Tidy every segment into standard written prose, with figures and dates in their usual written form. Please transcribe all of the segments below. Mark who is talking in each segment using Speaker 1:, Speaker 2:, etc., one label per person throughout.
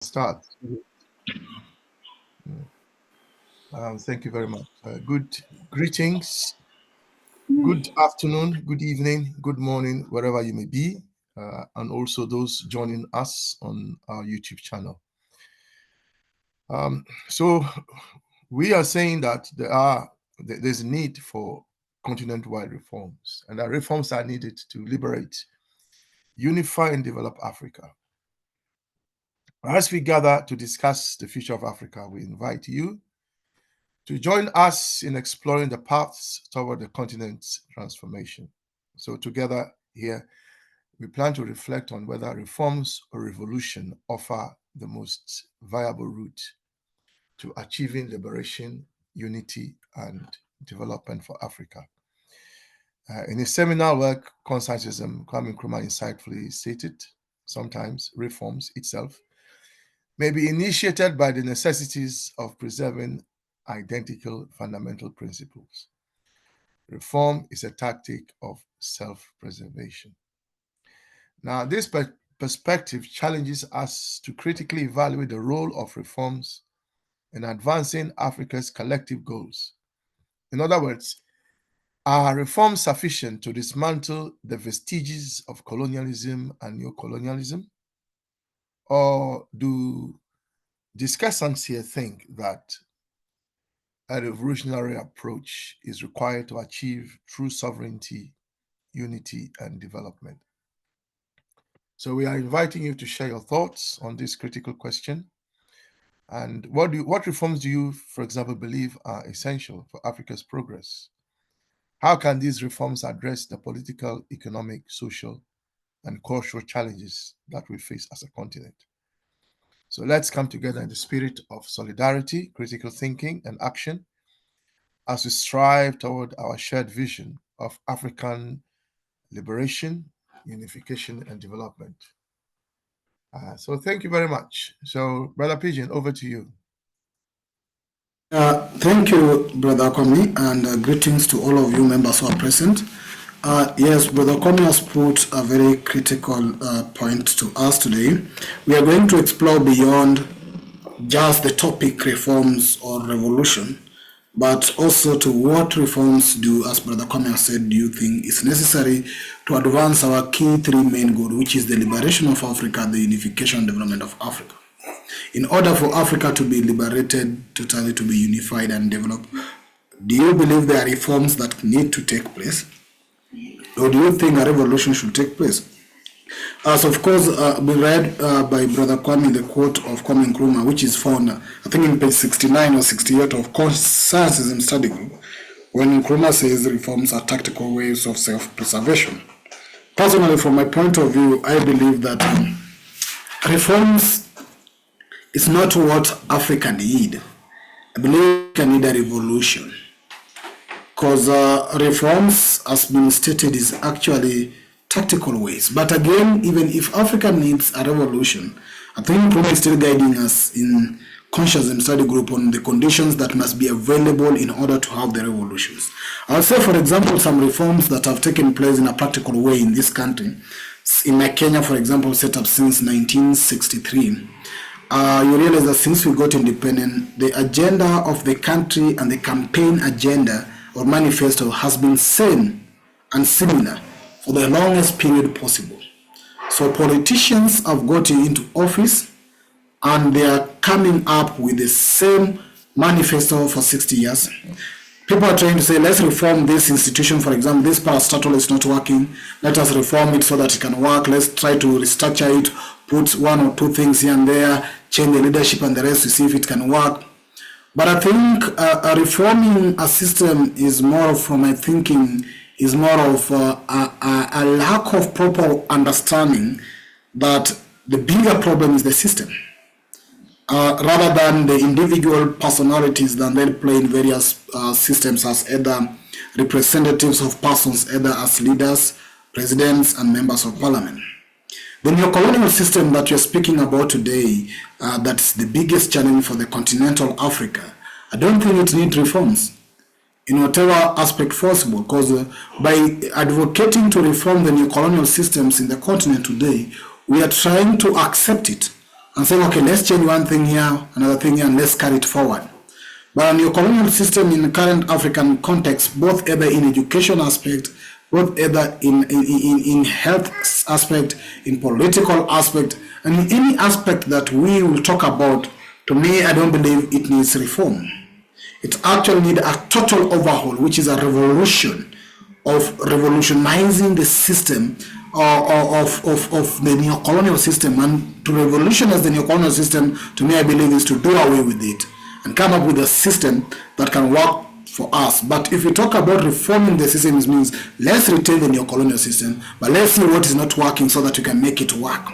Speaker 1: Start. Thank you very much. Good greetings, good afternoon, good evening, good morning, wherever you may be, and also those joining us on our YouTube channel. So we are saying that there's a need for continent-wide reforms, and that reforms are needed to liberate, unify, and develop Africa. As we gather to discuss the future of Africa, we invite you to join us in exploring the paths toward the continent's transformation. So together here, we plan to reflect on whether reforms or revolution offer the most viable route to achieving liberation, unity, and development for Africa. In his seminal work, Conscientism, Kwame Nkrumah insightfully stated, sometimes reforms itself may be initiated by the necessities of preserving identical fundamental principles. Reform is a tactic of self-preservation. Now, this perspective challenges us to critically evaluate the role of reforms in advancing Africa's collective goals. In other words, are reforms sufficient to dismantle the vestiges of colonialism and neocolonialism? Or do discussants here think that a revolutionary approach is required to achieve true sovereignty, unity, and development? So we are inviting you to share your thoughts on this critical question. And what reforms do you, for example, believe are essential for Africa's progress? How can these reforms address the political, economic, social, and cultural challenges that we face as a continent? So let's come together in the spirit of solidarity, critical thinking, and action as we strive toward our shared vision of African liberation, unification, and development. So thank you very much. So, Brother Pigeon, over to you.
Speaker 2: Thank you, Brother Kwame, and greetings to all of you members who are present. Yes, Brother Kwame has put a very critical point to us today. We are going to explore beyond just the topic reforms or revolution, but also to what reforms do, as Brother Kwame has said, do you think is necessary to advance our key three main goals, which is the liberation of Africa, the unification and development of Africa. In order for Africa to be liberated, totally to be unified and developed, do you believe there are reforms that need to take place? Or do you think a revolution should take place? As of course, we read by Brother Kwame the quote of Kwame Nkrumah, which is found, I think, in page 69 or 68 of Conscientism Study Group, when Nkrumah says reforms are tactical ways of self-preservation. Personally, from my point of view, I believe that reforms is not what Africa need. I believe Africa need a revolution. Because reforms, as been stated, is actually tactical ways. But again, even if Africa needs a revolution, I think Nkrumah is still guiding us in Conscientism Study Group on the conditions that must be available in order to have the revolutions. I'll say, for example, some reforms that have taken place in a practical way in this country. In Kenya, for example, set up since 1963. You realize that since we got independent, the agenda of the country and the campaign agenda or manifesto has been same and similar for the longest period possible. So politicians have gotten into office and they are coming up with the same manifesto for 60 years. People are trying to say, let's reform this institution. For example, this parastatal is not working. Let us reform it so that it can work. Let's try to restructure it, put one or two things here and there, change the leadership and the rest to see if it can work. But I think reforming a system is more of, from my thinking, is more of a lack of proper understanding that the bigger problem is the system, rather than the individual personalities that they play in various systems as either representatives of persons, either as leaders, presidents, and members of parliament. The neocolonial system that you're speaking about today, that's the biggest challenge for the continental Africa, I don't think it needs reforms in whatever aspect possible, because by advocating to reform the neocolonial systems in the continent today, we are trying to accept it and saying, okay, let's change one thing here, another thing here, and let's carry it forward. But a neo-colonial system in the current African context, both either in education aspect, both either in health aspect, in political aspect, and in any aspect that we will talk about, to me, I don't believe it needs reform. It actually needs a total overhaul, which is a revolution of revolutionizing the system of the neo-colonial system. And to revolutionize the neo-colonial system, to me, I believe, is to do away with it and come up with a system that can work for us. But if we talk about reforming the system, it means let's retain the neo-colonial system, but let's see what is not working so that we can make it work.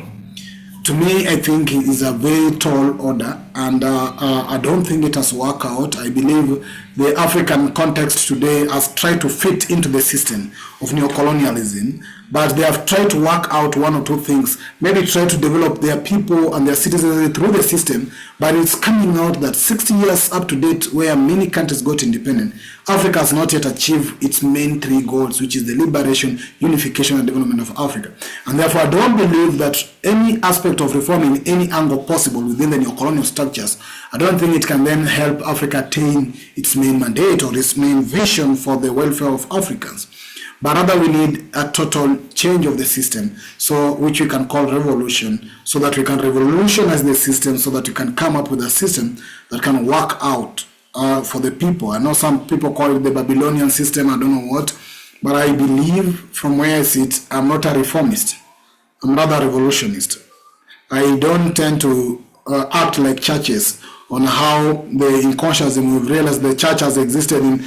Speaker 2: To me, I think it is a very tall order, and I don't think it has worked out. I believe the African context today has tried to fit into the system of neocolonialism, but they have tried to work out one or two things, maybe try to develop their people and their citizens through the system, but it's coming out that 60 years up to date, where many countries got independent, Africa has not yet achieved its main three goals, which is the liberation, unification, and development of Africa. And therefore, I don't believe that any aspect of reform in any angle possible within the neocolonial structures, I don't think it can then help Africa attain its main mandate or its main vision for the welfare of Africans. But rather, we need a total change of the system, so which we can call revolution, so that we can revolutionize the system, so that we can come up with a system that can work out for the people. I know some people call it the Babylonian system, I don't know what, but I believe from where I sit, I'm not a reformist. I'm rather a revolutionist. I don't tend to act like churches on how the inconsciously we've realized the church has existed in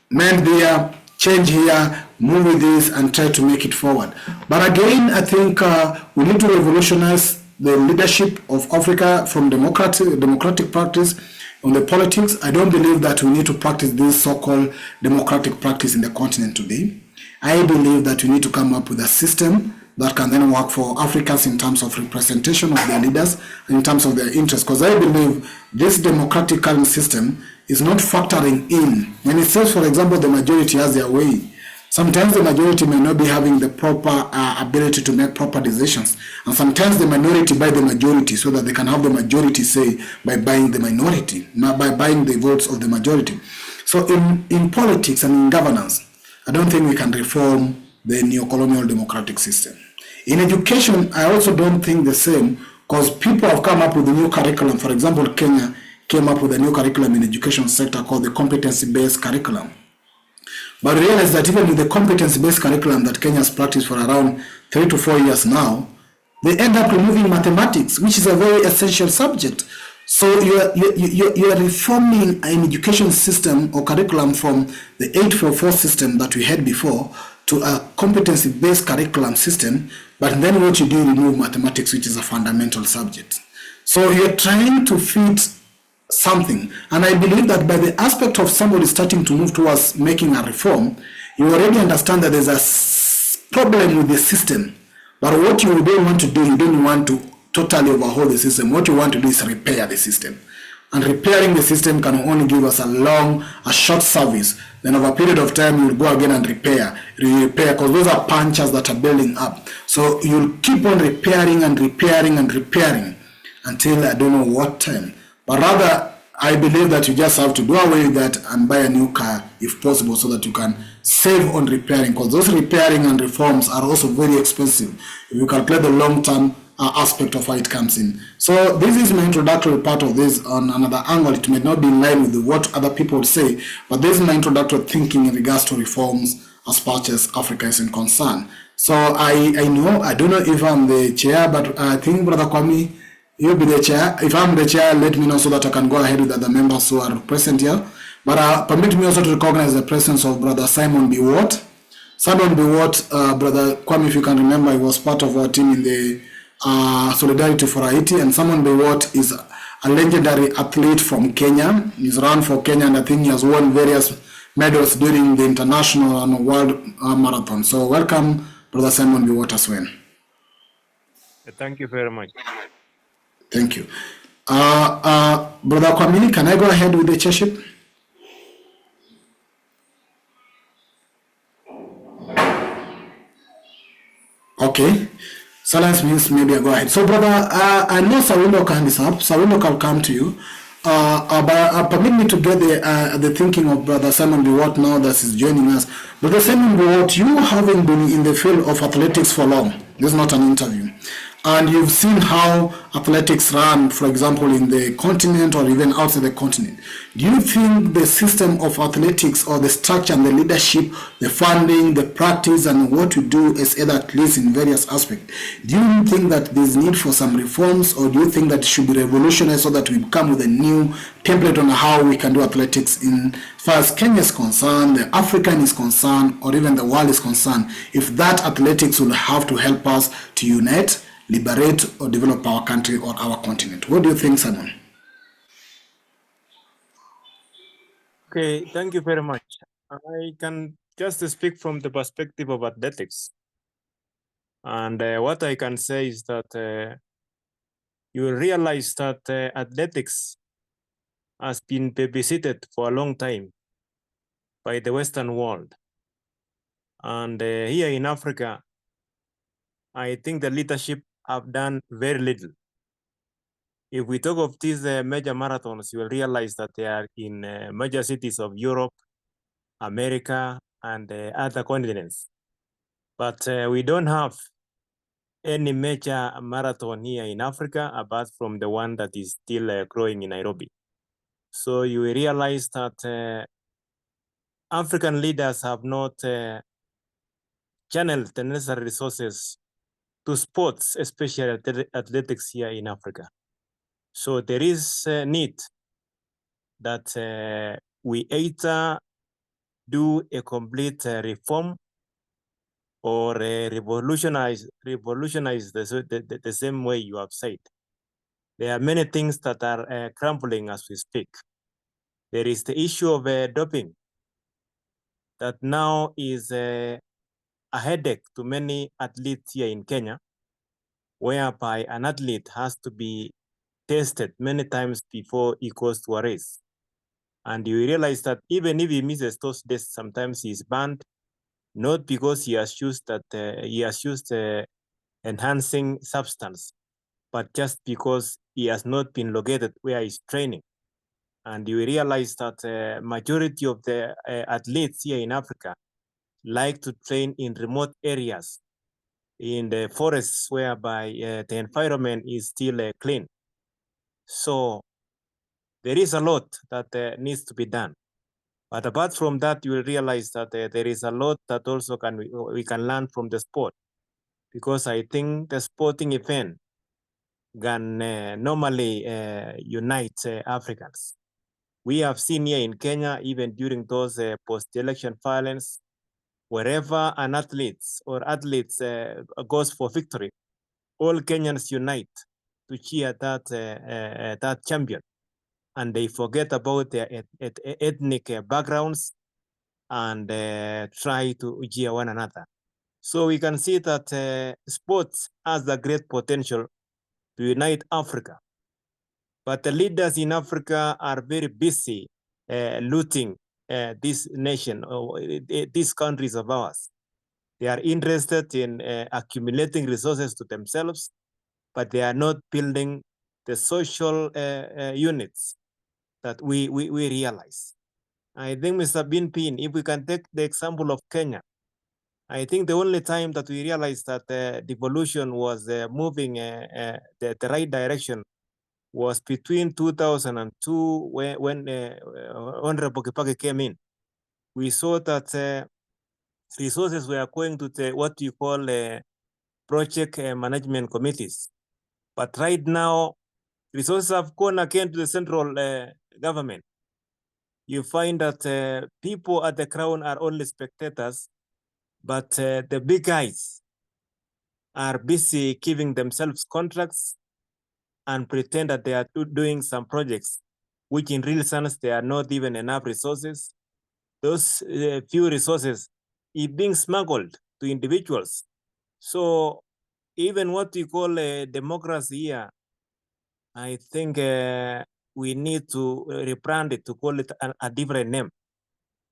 Speaker 2: men there, change here, move with this, and try to make it forward. But again, I think we need to revolutionize the leadership of Africa from democratic practice on the politics. I don't believe that we need to practice this so-called democratic practice in the continent today. I believe that we need to come up with a system that can then work for Africans in terms of representation of their leaders and in terms of their interests. Because I believe this democratic current system is not factoring in. When it says, for example, the majority has their way, sometimes the majority may not be having the proper ability to make proper decisions. And sometimes the minority buy the majority so that they can have the majority say by buying the minority, not by buying the votes of the majority. So in politics and in governance, I don't think we can reform the neo-colonial democratic system. In education, I also don't think the same, because people have come up with a new curriculum. For example, Kenya came up with a new curriculum in the education sector called the competency-based curriculum. But realize that even with the competency-based curriculum that Kenya has practiced for around 3 to 4 years now, they end up removing mathematics, which is a very essential subject. So you are reforming an education system or curriculum from the 844 system that we had before to a competency-based curriculum system, but then what you do, you remove mathematics, which is a fundamental subject. So you're trying to fit something, and I believe that by the aspect of somebody starting to move towards making a reform, you already understand that there's a problem with the system. But what you don't want to do, you don't want to totally overhaul the system. What you want to do is repair the system. And repairing the system can only give us a short service. Then over a period of time, you'll go again and repair, because those are punches that are building up. So you'll keep on repairing and repairing and repairing until I don't know what time. But rather, I believe that you just have to do away with that and buy a new car if possible, so that you can save on repairing, because those repairing and reforms are also very expensive if you calculate the long-term aspect of how it comes in. So this is my introductory part of this. On another angle, it may not be in line with what other people say, but this is my introductory thinking in regards to reforms as far as Africa is concerned. So I don't know if I'm the chair, but I think Brother Kwame, you'll be the chair. If I'm the chair, let me know so that I can go ahead with other members who are present here. But permit me also to recognize the presence of Brother Simon B. Watt. Simon B. Watt, Brother Kwame, if you can remember, he was part of our team in the Solidarity for Haiti, and Simon B. Watt is a legendary athlete from Kenya. He's run for Kenya, and I think he has won various medals during the international and world marathon. So welcome, Brother Simon B. Watt as well.
Speaker 3: Thank you very much.
Speaker 2: Thank you. Brother Kwame, can I go ahead with the chairship? Okay. Silence means maybe I go ahead. So, brother, I know Sawindo hand is up. Sawindo, I'll come to you. But permit me to get the thinking of Brother Simon Biwott now that is joining us. Brother Simon Biwott, you having been in the field of athletics for long, this is not an interview, and you've seen how athletics run, for example, in the continent or even outside the continent. Do you think the system of athletics or the structure and the leadership, the funding, the practice, and what we do as other athletes in various aspects, do you think that there's need for some reforms, or do you think that it should be revolutionized so that we come with a new template on how we can do athletics in as far as Kenya is concerned, the African is concerned, or even the world is concerned, if that athletics will have to help us to unite, liberate, or develop our country or our continent? What do you think, Simon?
Speaker 3: Okay, thank you very much. I can just speak from the perspective of athletics. And what I can say is that you will realize that athletics has been babysitted for a long time by the Western world. And here in Africa, I think the leadership have done very little. If we talk of these major marathons, you will realize that they are in major cities of Europe, America, and other continents. But we don't have any major marathon here in Africa apart from the one that is still growing in Nairobi. So you will realize that African leaders have not channeled the necessary resources to sports, especially athletics here in Africa. So there is a need that we either do a complete reform or revolutionize the same way you have said. There are many things that are crumbling as we speak. There is the issue of doping that now is a headache to many athletes here in Kenya, whereby an athlete has to be tested many times before he goes to a race. And you realize that even if he misses those tests, sometimes he's banned, not because he has used enhancing substance, but just because he has not been located where he's training. And you realize that majority of the athletes here in Africa like to train in remote areas, in the forests, whereby the environment is still clean. So there is a lot that needs to be done. But apart from that, you will realize that there is a lot that also we can learn from the sport, because I think the sporting event can normally unite Africans. We have seen here in Kenya, even during those post-election violence, wherever an athlete or athletes goes for victory, all Kenyans unite to cheer that champion, and they forget about their ethnic backgrounds and try to cheer one another. So we can see that sports has a great potential to unite Africa. But the leaders in Africa are very busy looting this nation, or these countries of ours. They are interested in accumulating resources to themselves, but they are not building the social units that we realize. I think, Mr. Binpin, if we can take the example of Kenya, I think the only time that we realized that devolution was moving the right direction was between 2002 when Honorable Kibaki came in. We saw that resources were going to what you call project management committees. But right now, resources have gone again to the central government. You find that people at the crown are only spectators, but the big guys are busy giving themselves contracts and pretend that they are doing some projects, which in real sense, they are not even enough resources. Those few resources are being smuggled to individuals. So even what we call a democracy here, I think we need to rebrand it, to call it a different name.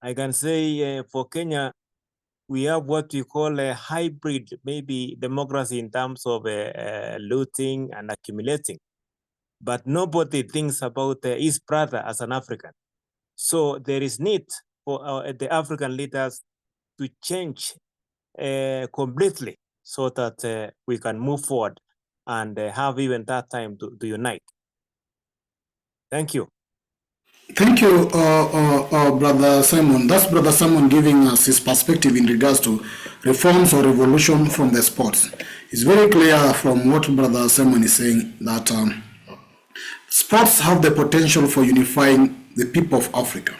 Speaker 3: I can say for Kenya, we have what we call a hybrid, maybe democracy in terms of looting and accumulating. But nobody thinks about his brother as an African. So there is need for the African leaders to change completely so that we can move forward and have even that time to unite. Thank you.
Speaker 2: Thank you, Brother Simon. That's Brother Simon giving us his perspective in regards to reforms or revolution from the sports. It's very clear from what Brother Simon is saying that sports have the potential for unifying the people of Africa.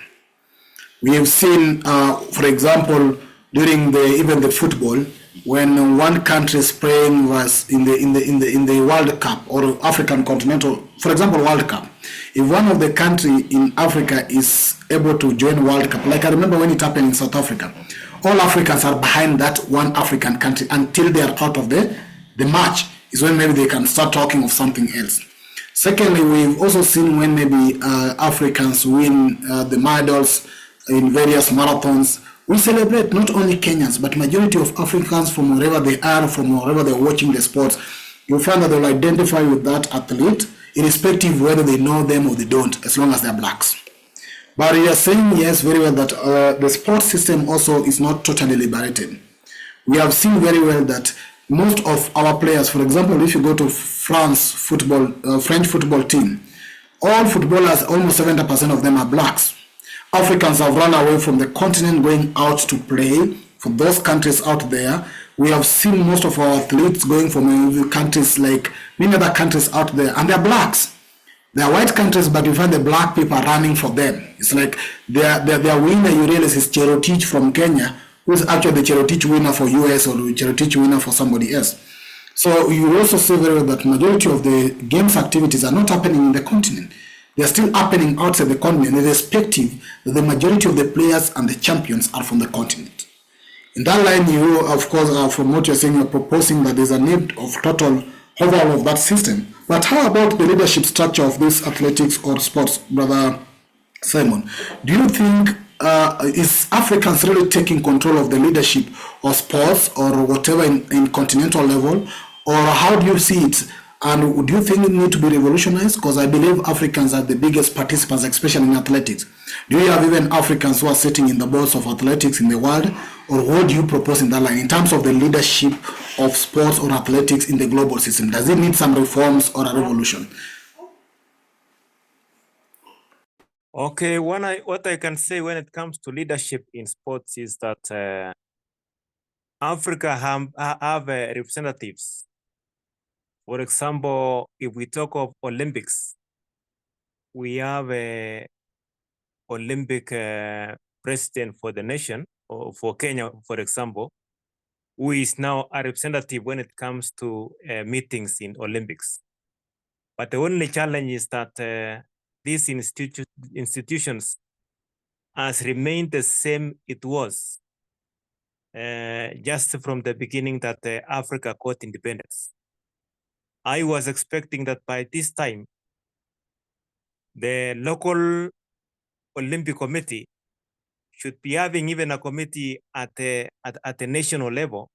Speaker 2: We have seen, for example, during even the football, when one country is playing was in the World Cup or African Continental, for example, World Cup. If one of the country in Africa is able to join World Cup, like I remember when it happened in South Africa, all Africans are behind that one African country until they are out of the match is when maybe they can start talking of something else. Secondly, we've also seen when maybe Africans win the medals in various marathons, we celebrate not only Kenyans, but majority of Africans from wherever they are, from wherever they're watching the sports. You'll find that they'll identify with that athlete, irrespective of whether they know them or they don't, as long as they're blacks. But you are saying, yes, very well, that the sports system also is not totally liberated. We have seen very well that most of our players, for example, if you go to French football team, all footballers, almost 70% of them are blacks. Africans have run away from the continent going out to play for those countries out there. We have seen most of our athletes going from countries like many other countries out there, and they're blacks. They are white countries, but you find the black people running for them. It's like their winner, you realize, is Cherotich from Kenya, who is actually the Cherotich winner for US or the Cherotich winner for somebody else. So you also see very well that majority of the games activities are not happening in the continent. They are still happening outside the continent, irrespective that the majority of the players and the champions are from the continent. In that line, you, of course, from what you're saying, you're proposing that there's a need of total overhaul of that system. But how about the leadership structure of this athletics or sports, Brother Simon? Do you think is Africans really taking control of the leadership of sports or whatever in continental level? Or how do you see it? And do you think it need to be revolutionized? Because I believe Africans are the biggest participants, especially in athletics. Do you have even Africans who are sitting in the boards of athletics in the world? Or what do you propose in that line in terms of the leadership of sports or athletics in the global system? Does it need some reforms or a revolution?
Speaker 3: Okay, what I can say when it comes to leadership in sports is that Africa have representatives. For example, if we talk of Olympics, we have a Olympic president for the nation, or for Kenya, for example, who is now a representative when it comes to meetings in Olympics. But the only challenge is that these institutions has remained the same it was just from the beginning that Africa got independence. I was expecting that by this time, the local Olympic Committee should be having even a committee at the national level,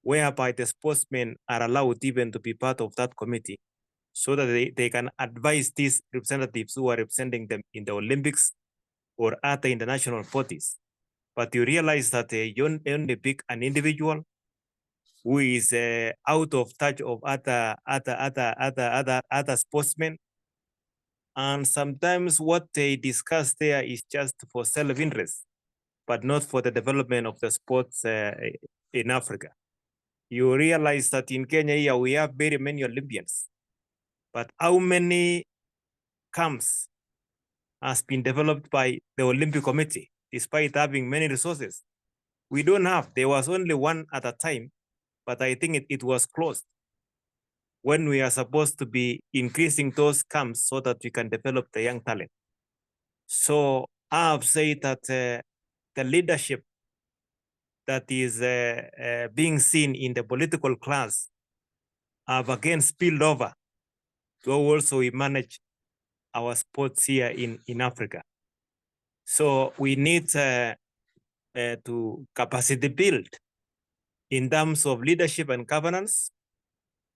Speaker 3: whereby the sportsmen are allowed even to be part of that committee, so that they can advise these representatives who are representing them in the Olympics or other international bodies. But you realize that you only pick an individual who is out of touch of other sportsmen, and sometimes what they discuss there is just for self-interest, but not for the development of the sports in Africa. You realize that in Kenya here we have very many Olympians, but how many camps has been developed by the Olympic Committee, despite having many resources? We don't have. There was only one at a time, but I think it was closed when we are supposed to be increasing those camps so that we can develop the young talent. So I have said that the leadership that is being seen in the political class have again spilled over to also we manage our sports here in Africa. So we need to capacity build in terms of leadership and governance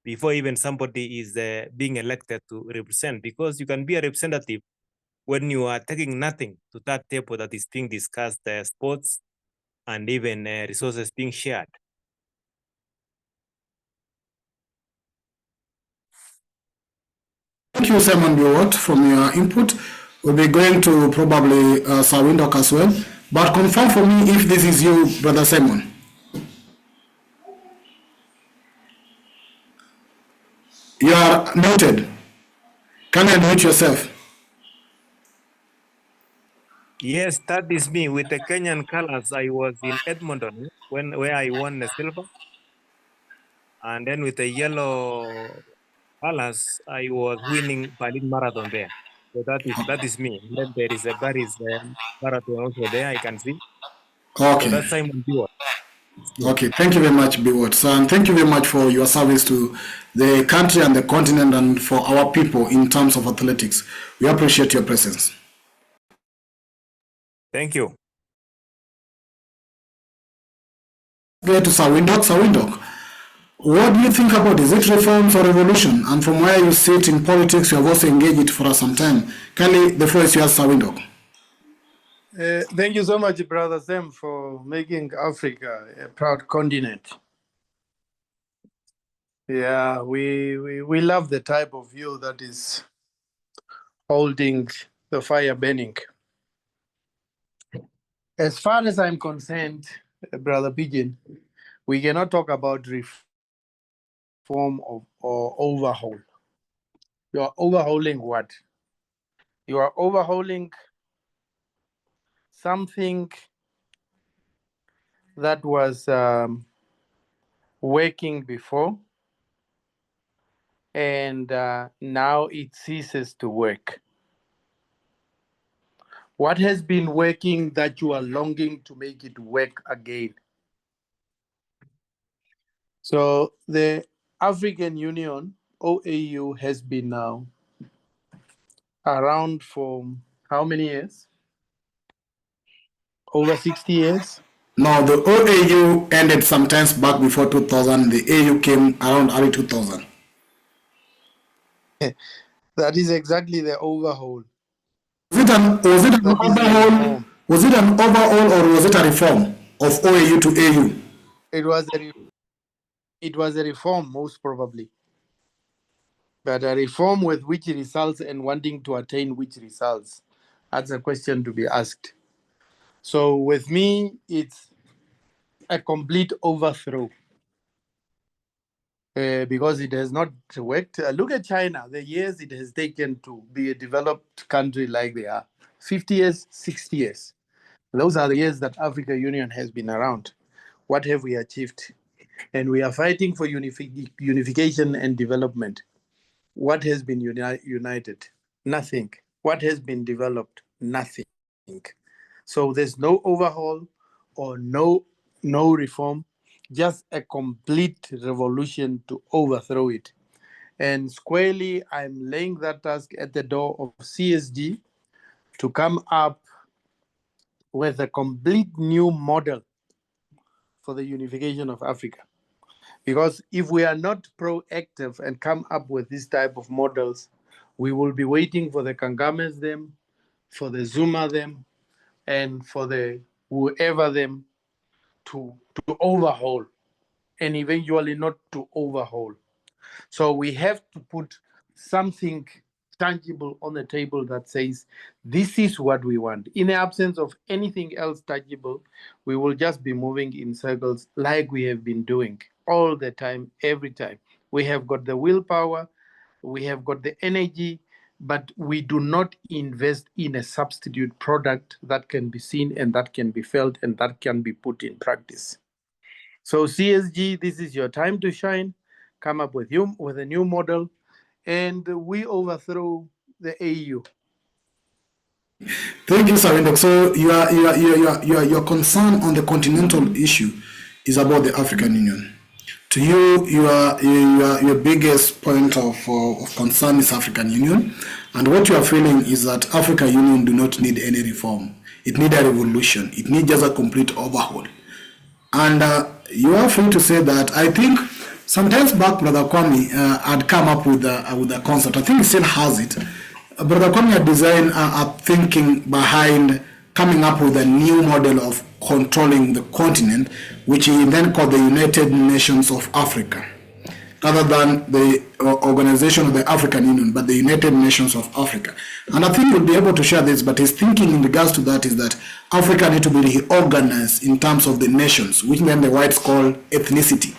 Speaker 3: before even somebody is being elected to represent, because you can be a representative when you are taking nothing to that table that is being discussed, sports and even resources being shared.
Speaker 2: Thank you, Simon Biwott, from your input. We'll be going to probably Sawindok as well. But confirm for me if this is you, Brother Simon. You are noted. Can you unmute yourself?
Speaker 3: Yes, that is me. With the Kenyan colors, I was in Edmonton where I won the silver. And then with the yellow colors, I was winning Berlin Marathon there. So that is me. And then there is a Paris Marathon also there, I can see. So
Speaker 2: Okay.
Speaker 3: that's Simon Biwott.
Speaker 2: Okay, thank you very much, Biwott. So, and thank you very much for your service to the country and the continent and for our people in terms of athletics. We appreciate your presence.
Speaker 3: Thank you.
Speaker 2: Go to Sawindok. Sawindok, what do you think about? Is it reforms or revolution? And from where you sit in politics, you have also engaged it for some time. Kindly, the floor is yours, Sawindok.
Speaker 4: Thank you so much, Brother Sam, for making Africa a proud continent. Yeah, we love the type of view that is holding the fire burning. As far as I'm concerned, Brother Pigeon, we cannot talk about reform or overhaul. You are overhauling what? You are overhauling something that was working before, and now it ceases to work. What has been working that you are longing to make it work again? So the African Union, OAU, has been now around for how many years? Over 60 years?
Speaker 2: No, the OAU ended sometimes back before 2000. The AU came around early 2000.
Speaker 4: That is exactly the overhaul.
Speaker 2: Was it an overhaul? Was it an overhaul or was it a reform of OAU to AU?
Speaker 4: It was a reform, most probably. But a reform with which results and wanting to attain which results? That's a question to be asked. So with me, it's a complete overthrow. Because it has not worked. Look at China, the years it has taken to be a developed country like they are. 50 years, 60 years. Those are the years that African Union has been around. What have we achieved? And we are fighting for unification and development. What has been united? Nothing. What has been developed? Nothing. So there's no overhaul or no reform, just a complete revolution to overthrow it. And squarely, I'm laying that task at the door of CSG to come up with a complete new model for the unification of Africa. Because if we are not proactive and come up with this type of models, we will be waiting for the Kangames them, for the Zuma them, and for the whoever them to overhaul, and eventually not to overhaul. So we have to put something tangible on the table that says, this is what we want. In the absence of anything else tangible, we will just be moving in circles like we have been doing all the time, every time. We have got the willpower, we have got the energy, but we do not invest in a substitute product that can be seen and that can be felt and that can be put in practice. So CSG, this is your time to shine. Come up with a new model, and we overthrow the AU.
Speaker 2: Thank you, Sawindok. So your concern on the continental issue is about the African Union. To you, your biggest point of concern is African Union, and what you are feeling is that African Union do not need any reform. It needs a revolution. It needs just a complete overhaul. And you are free to say that. I think sometimes back, Brother Kwame had come up with a concept. I think he still has it. Brother Kwame had designed a thinking behind coming up with a new model of controlling the continent, which he then called the United Nations of Africa, rather than the organization of the African Union, but the United Nations of Africa. And I think we'll be able to share this, but his thinking in regards to that is that Africa needs to be reorganized in terms of the nations, which then the whites call ethnicity.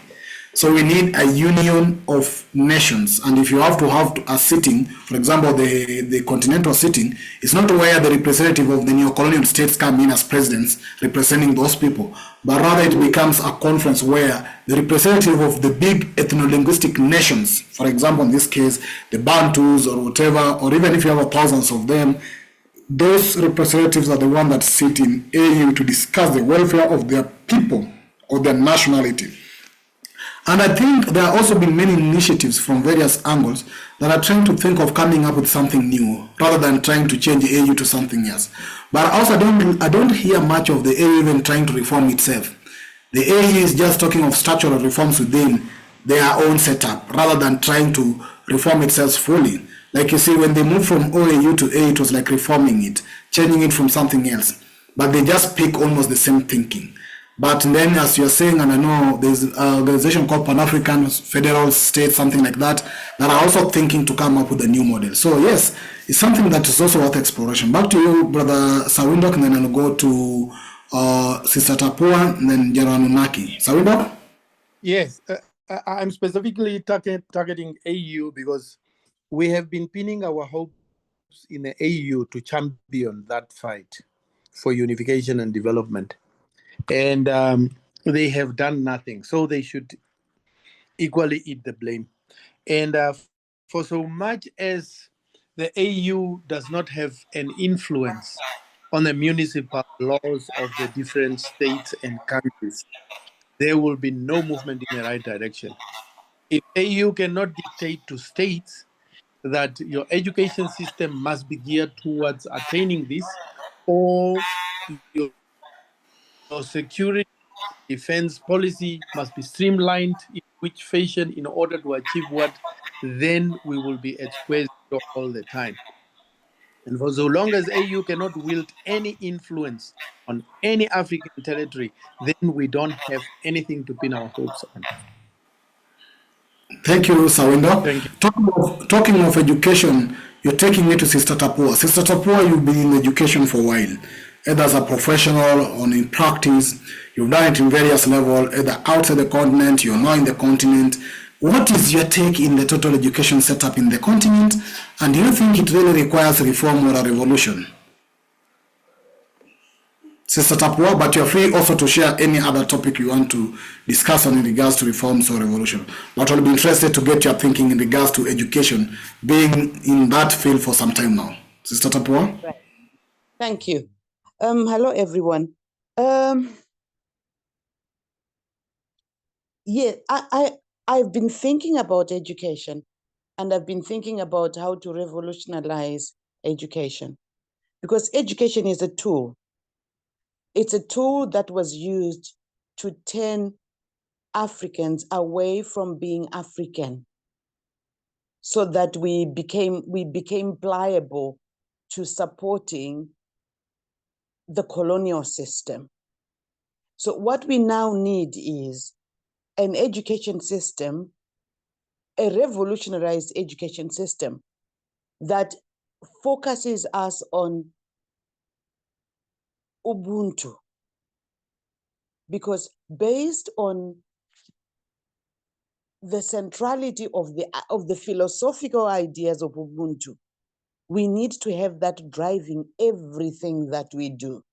Speaker 2: So we need a union of nations. And if you have to have a sitting, for example, the continental sitting, it's not where the representative of the neo-colonial states come in as presidents representing those people, but rather it becomes a conference where the representative of the big ethno-linguistic nations, for example, in this case, the Bantus or whatever, or even if you have thousands of them, those representatives are the ones that sit in AU to discuss the welfare of their people or their nationality. And I think there have also been many initiatives from various angles that are trying to think of coming up with something new rather than trying to change the AU to something else. But also I don't hear much of the AU even trying to reform itself. The AU is just talking of structural reforms within their own setup rather than trying to reform itself fully. Like you see, when they moved from OAU to AU, it was like reforming it, changing it from something else. But they just pick almost the same thinking. But then, as you're saying, and I know there's an organization called Pan-African Federal State, something like that, that are also thinking to come up with a new model. So yes, it's something that is also worth exploration. Back to you, Brother Sawindok, and then I'll go to Sister Tapua, and then Jeranunaki. Sawindok?
Speaker 4: Yes, I'm specifically targeting AU because we have been pinning our hopes in the AU to champion that fight for unification and development. And they have done nothing. So they should equally eat the blame. And for so much as the AU does not have an influence on the municipal laws of the different states and countries, there will be no movement in the right direction. If AU cannot dictate to states that your education system must be geared towards attaining this, or your security defense policy must be streamlined in which fashion in order to achieve what, then we will be at square zero all the time. And for so long as AU cannot wield any influence on any African territory, then we don't have anything to pin our hopes on.
Speaker 2: Thank you, Sawindo.
Speaker 4: Thank you.
Speaker 2: Talking of education, you're taking me to Sister Tapua. Sister Tapua, you've been in education for a while, either as a professional or in practice. You've done it in various levels, either outside the continent, you're now in the continent. What is your take in the total education setup in the continent? And do you think it really requires reform or a revolution? Sister Tapua, but you're free also to share any other topic you want to discuss on in regards to reforms or revolution. But I'll be interested to get your thinking in regards to education, being in that field for some time now. Sister Tapua?
Speaker 5: Right. Thank you. Hello, everyone. Yeah, I've been thinking about education, and I've been thinking about how to revolutionize education, because education is a tool. It's a tool that was used to turn Africans away from being African, so that we became pliable to supporting the colonial system. So what we now need is an education system, a revolutionized education system that focuses us on Ubuntu, because based on the centrality of the philosophical ideas of Ubuntu, we need to have that driving everything that we do.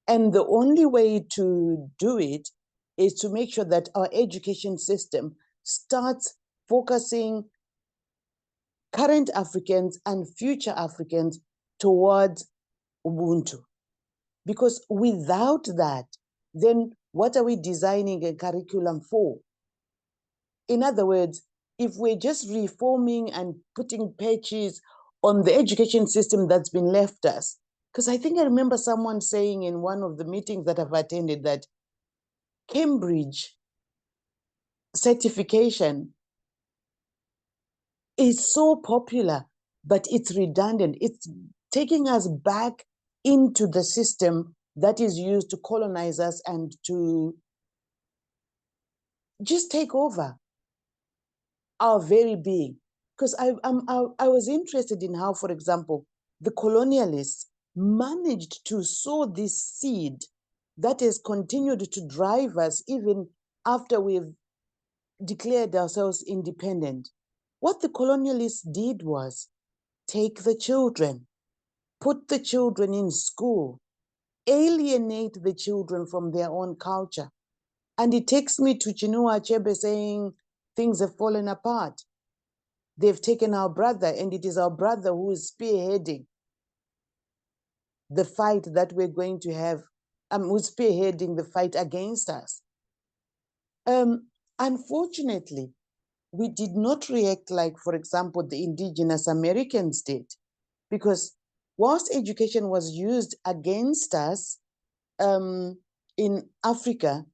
Speaker 5: And the only way to do it is to make sure that our education system starts focusing current Africans and future Africans towards Ubuntu. Because without that, then what are we designing a curriculum for? In other words, if we're just reforming and putting patches on the education system that's been left us, Because I think I remember someone saying in one of the meetings that I've attended that Cambridge certification is so popular, but it's redundant. It's taking us back into the system that is used to colonize us and to just take over our very being. Because I was interested in how, for example, the colonialists managed to sow this seed that has continued to drive us even after we've declared ourselves independent. What the colonialists did was take the children, put the children in school, alienate the children from their own culture. And it takes me to Chinua Achebe saying things have fallen apart. They've taken our brother, and it is our brother who is spearheading the fight that we're going to have, who's spearheading the fight against us. Unfortunately, we did not react like, for example, the indigenous Americans did, because whilst education was used against us in Africa,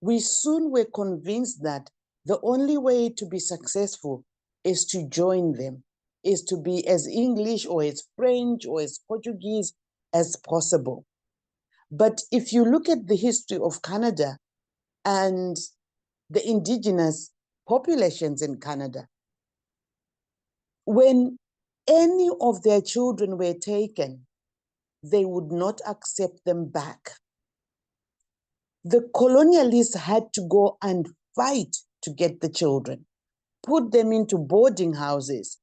Speaker 5: we soon were convinced that the only way to be successful is to join them, is to be as English or as French or as Portuguese as possible. But if you look at the history of Canada and the indigenous populations in Canada, when any of their children were taken, they would not accept them back. The colonialists had to go and fight to get the children, put them into boarding houses,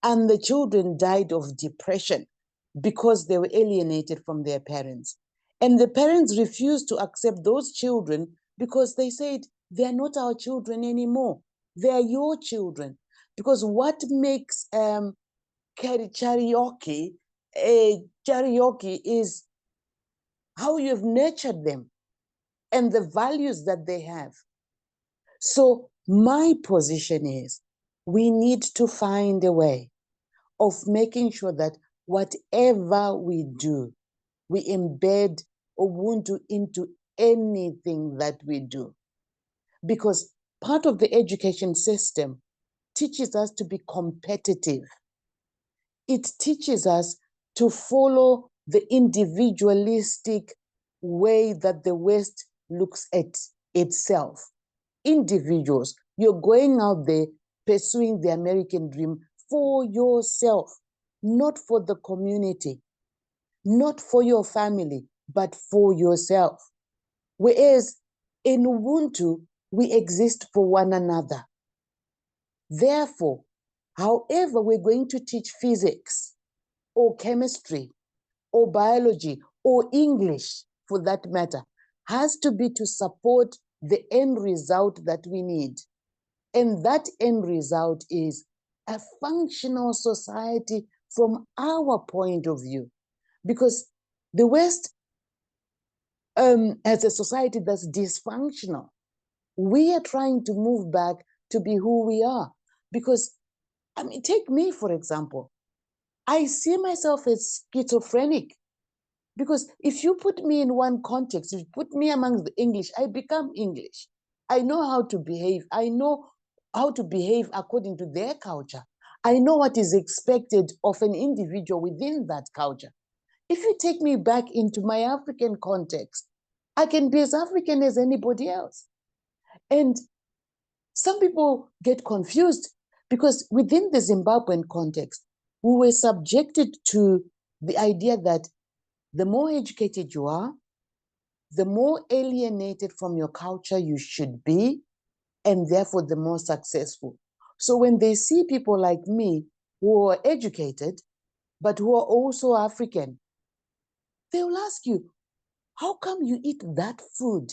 Speaker 5: and the children died of depression because they were alienated from their parents. And the parents refused to accept those children because they said, they are not our children anymore. They are your children. Because what makes karaoke is how you've nurtured them and the values that they have. So my position is we need to find a way of making sure that whatever we do, we embed Ubuntu into anything that we do. Because part of the education system teaches us to be competitive. It teaches us to follow the individualistic way that the West looks at itself. Individuals, you're going out there pursuing the American dream for yourself, not for the community, not for your family, but for yourself. Whereas in Ubuntu, we exist for one another. Therefore, however we're going to teach physics or chemistry or biology or English, for that matter, has to be to support the end result that we need. And that end result is a functional society from our point of view. Because the West, as a society that's dysfunctional, we are trying to move back to be who we are. Because, I mean, take me, for example. I see myself as schizophrenic. Because if you put me in one context, if you put me amongst the English, I become English. I know how to behave. I know how to behave according to their culture. I know what is expected of an individual within that culture. If you take me back into my African context, I can be as African as anybody else. And some people get confused because within the Zimbabwean context, we were subjected to the idea that the more educated you are, the more alienated from your culture you should be, and therefore the more successful. So when they see people like me who are educated, but who are also African, they will ask you, how come you eat that food?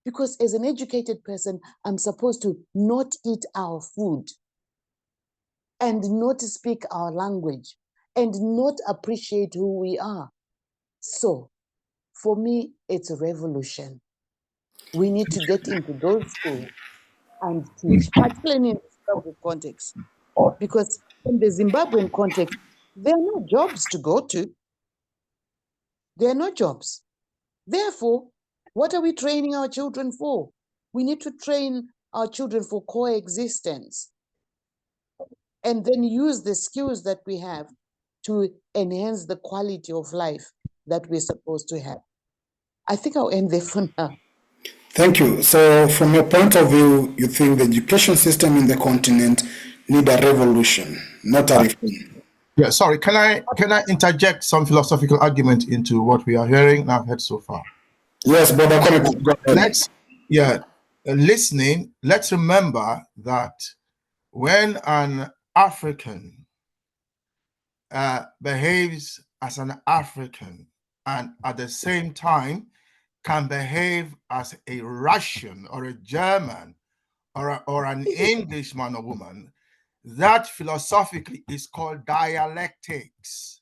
Speaker 5: Because as an educated person, I'm supposed to not eat our food and not speak our language and not appreciate who we are. So for me, it's a revolution. We need to get into those schools and teach, particularly in the Zimbabwe context. Because in the Zimbabwean context, there are no jobs to go to. There are no jobs. Therefore, what are we training our children for? We need to train our children for coexistence and then use the skills that we have to enhance the quality of life that we're supposed to have. I think I'll end there for now.
Speaker 2: Thank you. So from your point of view, you think the education system in the continent need a revolution, not a reform?
Speaker 1: Yeah, sorry. Can I interject some philosophical argument into what we are hearing and I've heard so far?
Speaker 2: Yes, Brother Kwame, go ahead.
Speaker 1: Listening, let's remember that when an African behaves as an African and at the same time can behave as a Russian or a German or an Englishman or woman, that philosophically is called dialectics.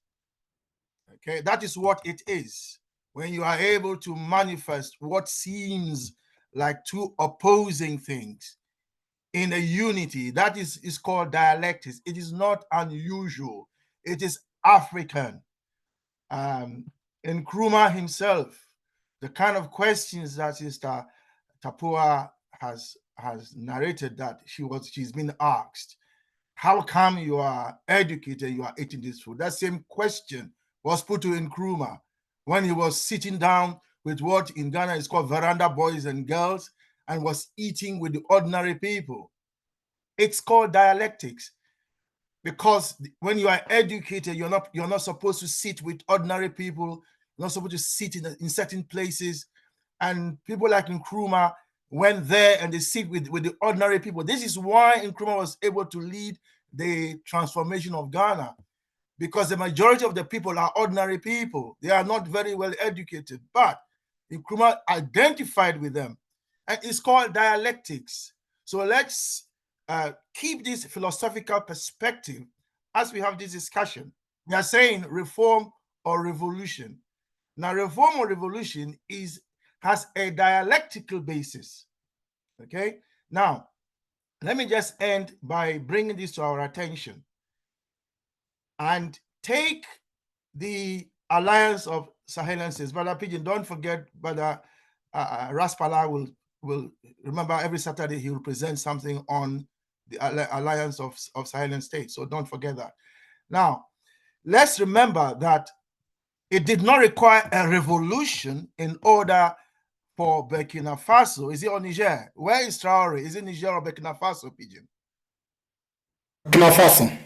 Speaker 1: Okay, that is what it is. When you are able to manifest what seems like two opposing things in a unity, that is called dialectics. It is not unusual. It is African. Nkrumah himself, the kind of questions that Sister Tapua has narrated that she's been asked, how come you are educated, you are eating this food? That same question was put to Nkrumah when he was sitting down with what in Ghana is called veranda boys and girls and was eating with the ordinary people. It's called dialectics because when you are educated, you're not supposed to sit with ordinary people. You're not supposed to sit in certain places. And people like Nkrumah went there and they sit with the ordinary people. This is why Nkrumah was able to lead the transformation of Ghana, because the majority of the people are ordinary people. They are not very well educated, but Nkrumah identified with them. And it's called dialectics. So let's keep this philosophical perspective as we have this discussion. We are saying reform or revolution. Now, reform or revolution has a dialectical basis. Okay. Now, let me just end by bringing this to our attention and take the alliance of Sahelian states. Brother Pigeon, don't forget, Brother Raspala will remember every Saturday he will present something on the alliance of Sahelian states. So don't forget that. Now, let's remember that it did not require a revolution in order for Burkina Faso. Is it or Niger? Where is Traore? Is it Niger or Burkina Faso, Pigeon?
Speaker 2: Burkina Faso.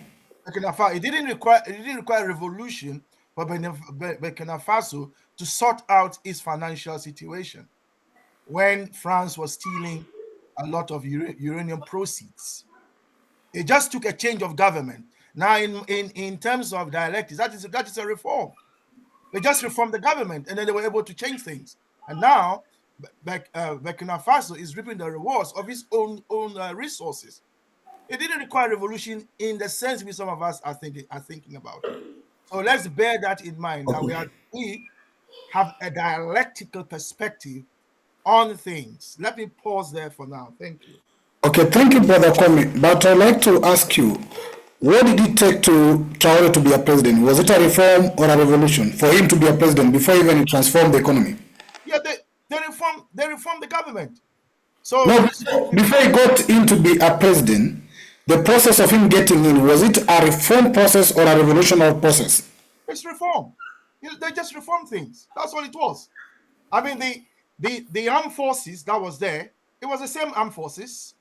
Speaker 1: Burkina Faso. It didn't require a revolution for Burkina Faso to sort out its financial situation when France was stealing a lot of uranium proceeds. It just took a change of government. Now, in terms of dialectics, that is a reform. They just reformed the government, and then they were able to change things. And now, Burkina Faso is reaping the rewards of its own resources. It didn't require revolution in the sense we some of us are thinking about it. So let's bear that in mind. That we have a dialectical perspective on things. Let me pause there for now. Thank you.
Speaker 2: Okay, thank you, Brother Kwame. But I'd like to ask you, what did it take to Traore to be a president? Was it a reform or a revolution for him to be a president before even he transformed the economy?
Speaker 1: Yeah, they reformed the government. So
Speaker 2: no, before he got in to be a president, the process of him getting in, was it a reform process or a revolutionary process?
Speaker 1: It's reform. They just reformed things. That's what it was. I mean, the armed forces that was there, it was the same armed forces.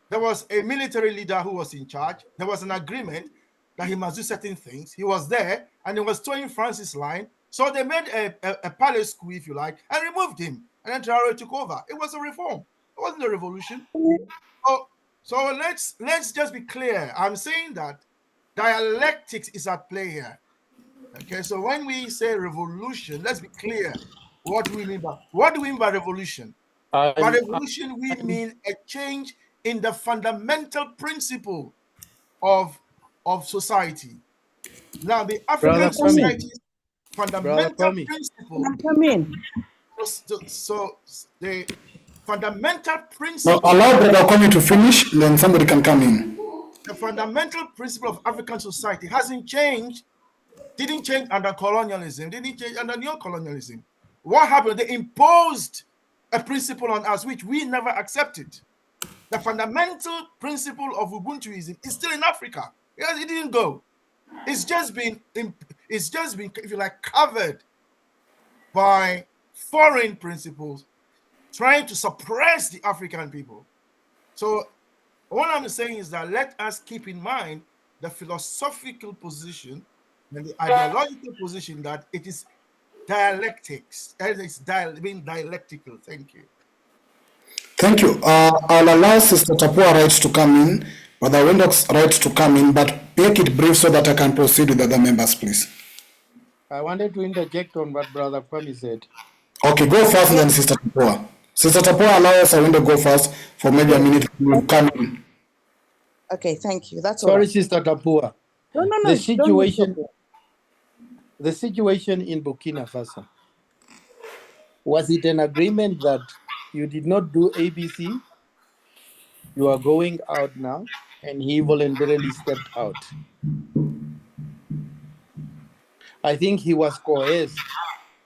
Speaker 1: There was a military leader who was in charge. There was an agreement that he must do certain things. He was there, and he was towing France's line. So they made a palace coup, if you like, and removed him. And then Traore took over. It was a reform. It wasn't a revolution. So let's just be clear. I'm saying that dialectics is at play here. Okay, so when we say revolution, let's be clear what do we mean by revolution? By revolution, we mean a change in the fundamental principle of society. Now, the African society's fundamental principle. So the fundamental principle.
Speaker 2: No, allow Brother Kwame to finish, then somebody can come in.
Speaker 1: The fundamental principle of African society hasn't changed Didn't change under colonialism, didn't change under neo-colonialism. What happened? They imposed a principle on us which we never accepted. The fundamental principle of Ubuntuism is still in Africa. Yes, it didn't go. It's just been, if you like, covered by foreign principles trying to suppress the African people. So what I'm saying is that let us keep in mind the philosophical position and the ideological position that it is dialectics. It's being dialectical. Thank you.
Speaker 2: Thank you. I'll allow Sister Tapua right to come in, Brother Windock's right to come in, but make it brief so that I can proceed with other members, please.
Speaker 4: I wanted to interject on what Brother Kwame said.
Speaker 2: Okay, go first and then Sister Tapua. Sister Tapua, allow us to go first for maybe a minute. We'll come in.
Speaker 5: Okay, thank you. That's all
Speaker 4: Sorry,
Speaker 5: right.
Speaker 4: Sister Tapua.
Speaker 5: No.
Speaker 4: The situation in Burkina Faso, was it an agreement that you did not do ABC? You are going out now, and he voluntarily stepped out. I think he was coerced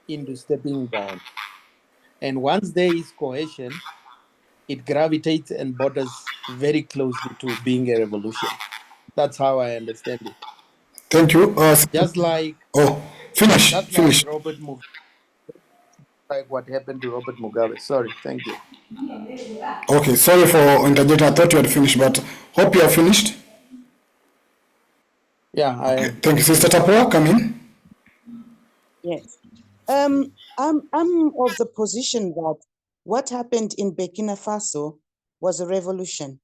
Speaker 4: into stepping down. And once there is coercion, it gravitates and borders very closely to being a revolution. That's how I understand it.
Speaker 2: Thank you.
Speaker 4: Just like
Speaker 2: finish.
Speaker 4: Like Robert Mugabe, like what happened to Robert Mugabe. Sorry, thank you.
Speaker 2: Okay, sorry for interjecting. I thought you had finished, but hope you are finished.
Speaker 4: Yeah,
Speaker 2: okay. Thank you, Sister Tapua. Come in.
Speaker 5: Yes. I'm of the position that what happened in Burkina Faso was a revolution.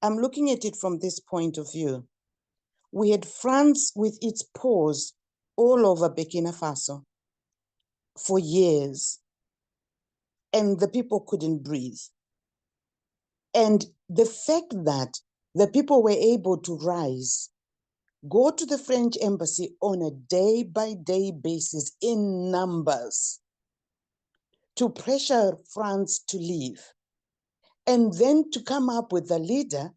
Speaker 5: I'm looking at it from this point of view. We had France with its paws all over Burkina Faso for years, and the people couldn't breathe. And the fact that the people were able to rise, go to the French embassy on a day-by-day basis in numbers to pressure France to leave, and then to come up with a leader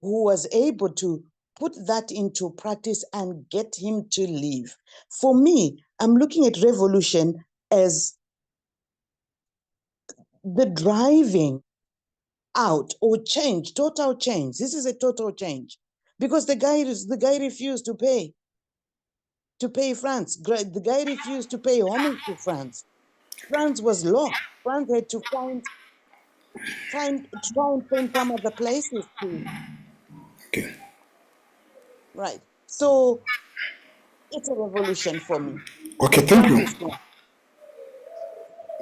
Speaker 5: who was able to put that into practice and get him to leave. For me, I'm looking at revolution as the driving out or change, total change. This is a total change because the guy refused to pay France. The guy refused to pay homage to France. France was lost. France had to try and find some other places to.
Speaker 2: Okay.
Speaker 5: Right. So it's a revolution for me.
Speaker 2: Okay, thank you.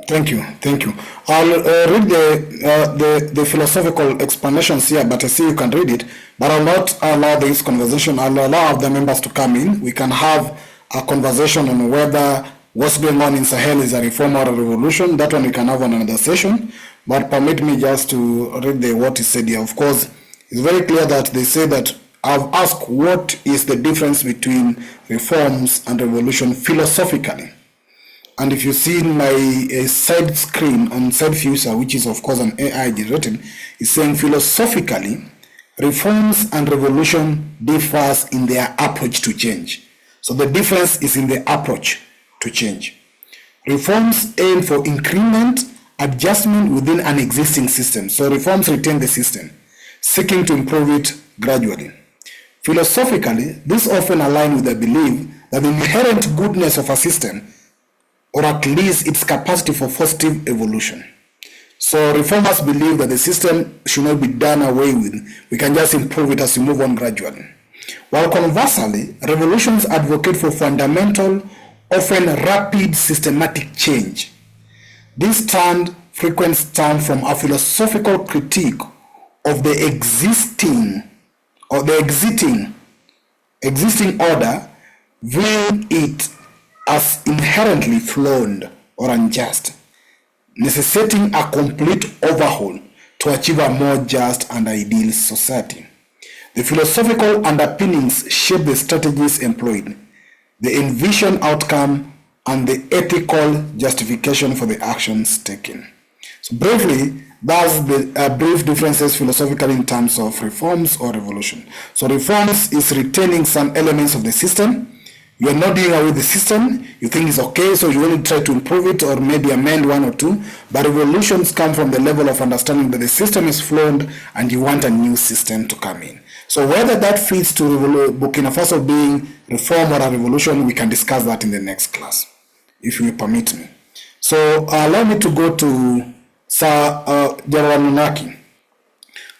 Speaker 2: Thank you. I'll read the philosophical explanations here, but I see you can read it. But I'll not allow this conversation. I'll allow the members to come in. We can have a conversation on whether what's going on in Sahel is a reform or a revolution. That one we can have on another session. But permit me just to read what is said here. Of course, it's very clear that they say that I've asked what is the difference between reforms and revolution philosophically. And if you see in my side screen on side future, which is of course an AI generated, it's saying philosophically, reforms and revolution differs in their approach to change. So the difference is in the approach to change. Reforms aim for increment, adjustment within an existing system. So reforms retain the system, seeking to improve it gradually. Philosophically, this often aligns with the belief that the inherent goodness of a system, or at least its capacity for positive evolution. So reformers believe that the system should not be done away with. We can just improve it as we move on gradually. While conversely, revolutions advocate for fundamental, often rapid, systematic change. This frequent stem from a philosophical critique of the existing order, viewing it as inherently flawed or unjust, necessitating a complete overhaul to achieve a more just and ideal society. The philosophical underpinnings shape the strategies employed, the envisioned outcome, and the ethical justification for the actions taken. So briefly, that's the brief differences philosophically in terms of reforms or revolution. So reforms is retaining some elements of the system, You are not doing away with the system, you think it's okay, so you only try to improve it or maybe amend one or two, but revolutions come from the level of understanding that the system is flawed and you want a new system to come in. So whether that fits to Burkina Faso being reform or a revolution, we can discuss that in the next class, if you permit me. So allow me to go to Sir General Nunaki.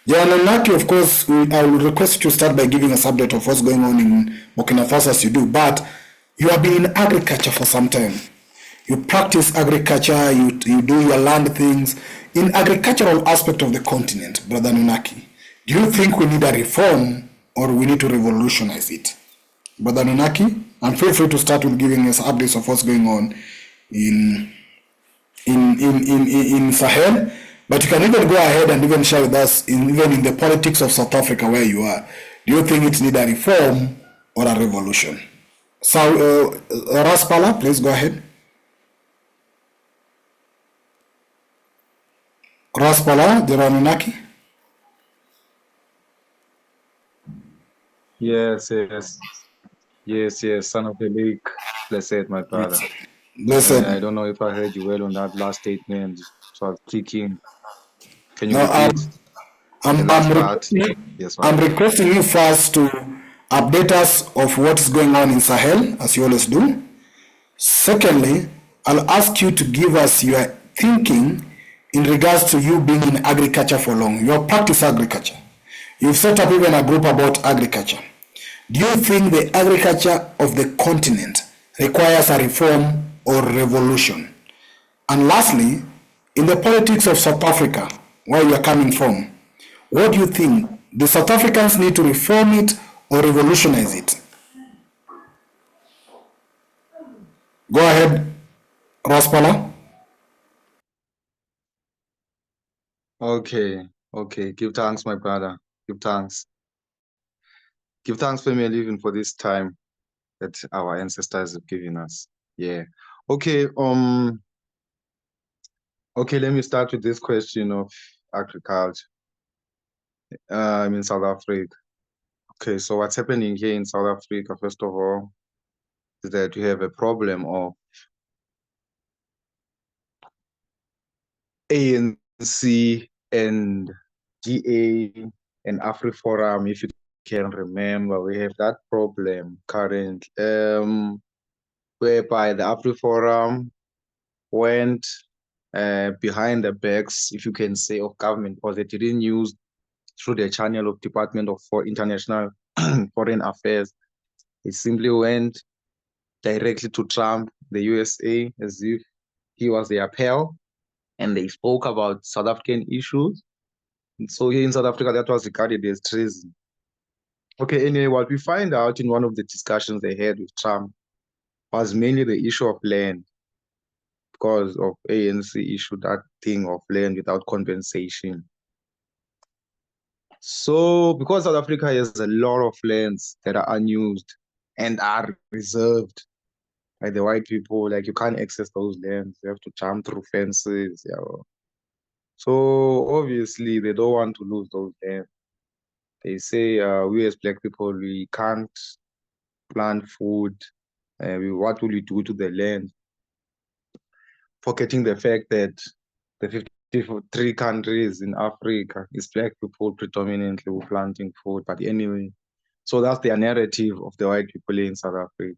Speaker 2: General Nunaki, of course, I will request you to start by giving us update of what's going on in Burkina Faso as you do, but you have been in agriculture for some time. You practice agriculture, you do your land things. In agricultural aspect of the continent, Brother Nunaki, do you think we need a reform or we need to revolutionize it? Brother Nunaki, and feel free to start with giving us updates of what's going on in Sahel, but you can even go ahead and even share with us even in the politics of South Africa where you are. Do you think it needs a reform or a revolution? So, Raspala, please go ahead. Raspala, Deranunaki.
Speaker 6: Yes, son of the lake. Blessed, my brother.
Speaker 2: Blessed.
Speaker 6: I don't know if I heard you well on that last statement. So I'll click in. Can you
Speaker 2: No,
Speaker 6: repeat the last part? Yes,
Speaker 2: I'm
Speaker 6: brother.
Speaker 2: requesting you first to update us of what is going on in Sahel, as you always do. Secondly, I'll ask you to give us your thinking in regards to you being in agriculture for long. You have practiced agriculture. You've set up even a group about agriculture. Do you think the agriculture of the continent requires a reform or revolution? And lastly, in the politics of South Africa, where you are coming from, what do you think? The South Africans need to reform it or revolutionize it? Go ahead, Raspala.
Speaker 6: Okay. Give thanks, my brother. Give thanks. Give thanks, family, even for this time that our ancestors have given us. Yeah. Okay. Okay, let me start with this question of agriculture. In South Africa. Okay, so what's happening here in South Africa, first of all, is that we have a problem of ANC and GA and AfriForum, if you can remember, we have that problem currently, whereby the AfriForum went behind the backs, if you can say, of government, because they didn't use through the channel of Department of International Foreign Affairs. They simply went directly to Trump, the USA, as if he was their pal, and they spoke about South African issues. And so here in South Africa, that was regarded as treason. Okay, anyway, what we find out in one of the discussions they had with Trump was mainly the issue of land, because of ANC issue, that thing of land without compensation. So because South Africa has a lot of lands that are unused and are reserved by the white people, like you can't access those lands, you have to jump through fences. Yeah. So obviously they don't want to lose those lands. They say we as black people, we can't plant food. What will we do to the land? Forgetting the fact that the 53 countries in Africa is black people predominantly who planting food. But anyway, so that's their narrative of the white people in South Africa.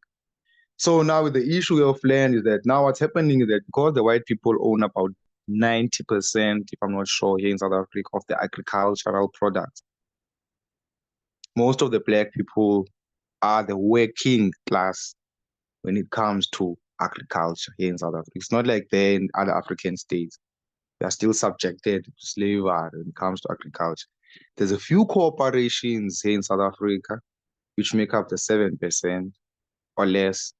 Speaker 6: So now with the issue of land is that now what's happening is that because the white people own about 90%, if I'm not sure, here in South Africa, of the agricultural products, most of the black people are the working class when it comes to agriculture here in South Africa. It's not like they're in other African states. They are still subjected to slavery when it comes to agriculture. There's a few corporations here in South Africa which make up the 7% or less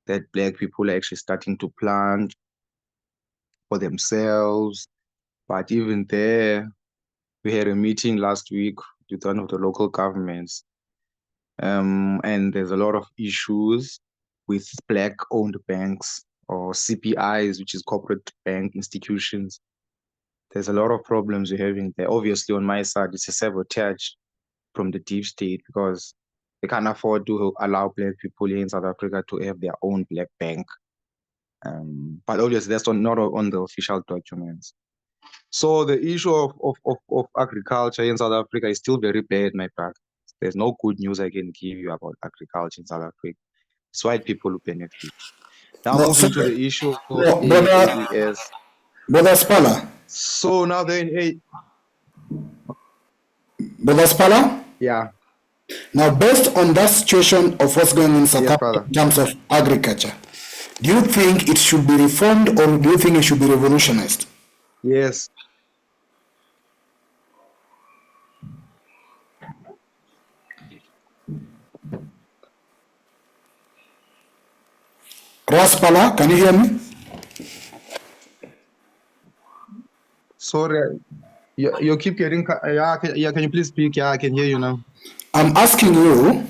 Speaker 6: that black people are actually starting to plant for themselves. But even there, we had a meeting last week with one of the local governments. And there's a lot of issues with black-owned banks or CPIs, which is corporate bank institutions. There's a lot of problems we're having there. Obviously, on my side, it's a sabotage from the deep state because they can't afford to allow black people here in South Africa to have their own black bank. But obviously that's not on the official documents. So the issue of agriculture in South Africa is still very bad, my brother. There's no good news I can give you about agriculture in South Africa. It's white people who benefit. Now
Speaker 2: No,
Speaker 6: moving to
Speaker 2: sorry.
Speaker 6: the issue of
Speaker 2: No,
Speaker 6: AES.
Speaker 2: Brother Spala.
Speaker 6: So now then,
Speaker 2: Brother Spala?
Speaker 6: yeah.
Speaker 2: Now, based on that situation of what's going on in South
Speaker 6: Yes,
Speaker 2: Africa
Speaker 6: brother.
Speaker 2: in terms of agriculture, do you think it should be reformed or do you think it should be revolutionized?
Speaker 6: Yes.
Speaker 2: Raspala, can you hear me?
Speaker 6: Sorry, you keep getting. Can you please speak? Yeah, I can hear you now.
Speaker 2: I'm asking you,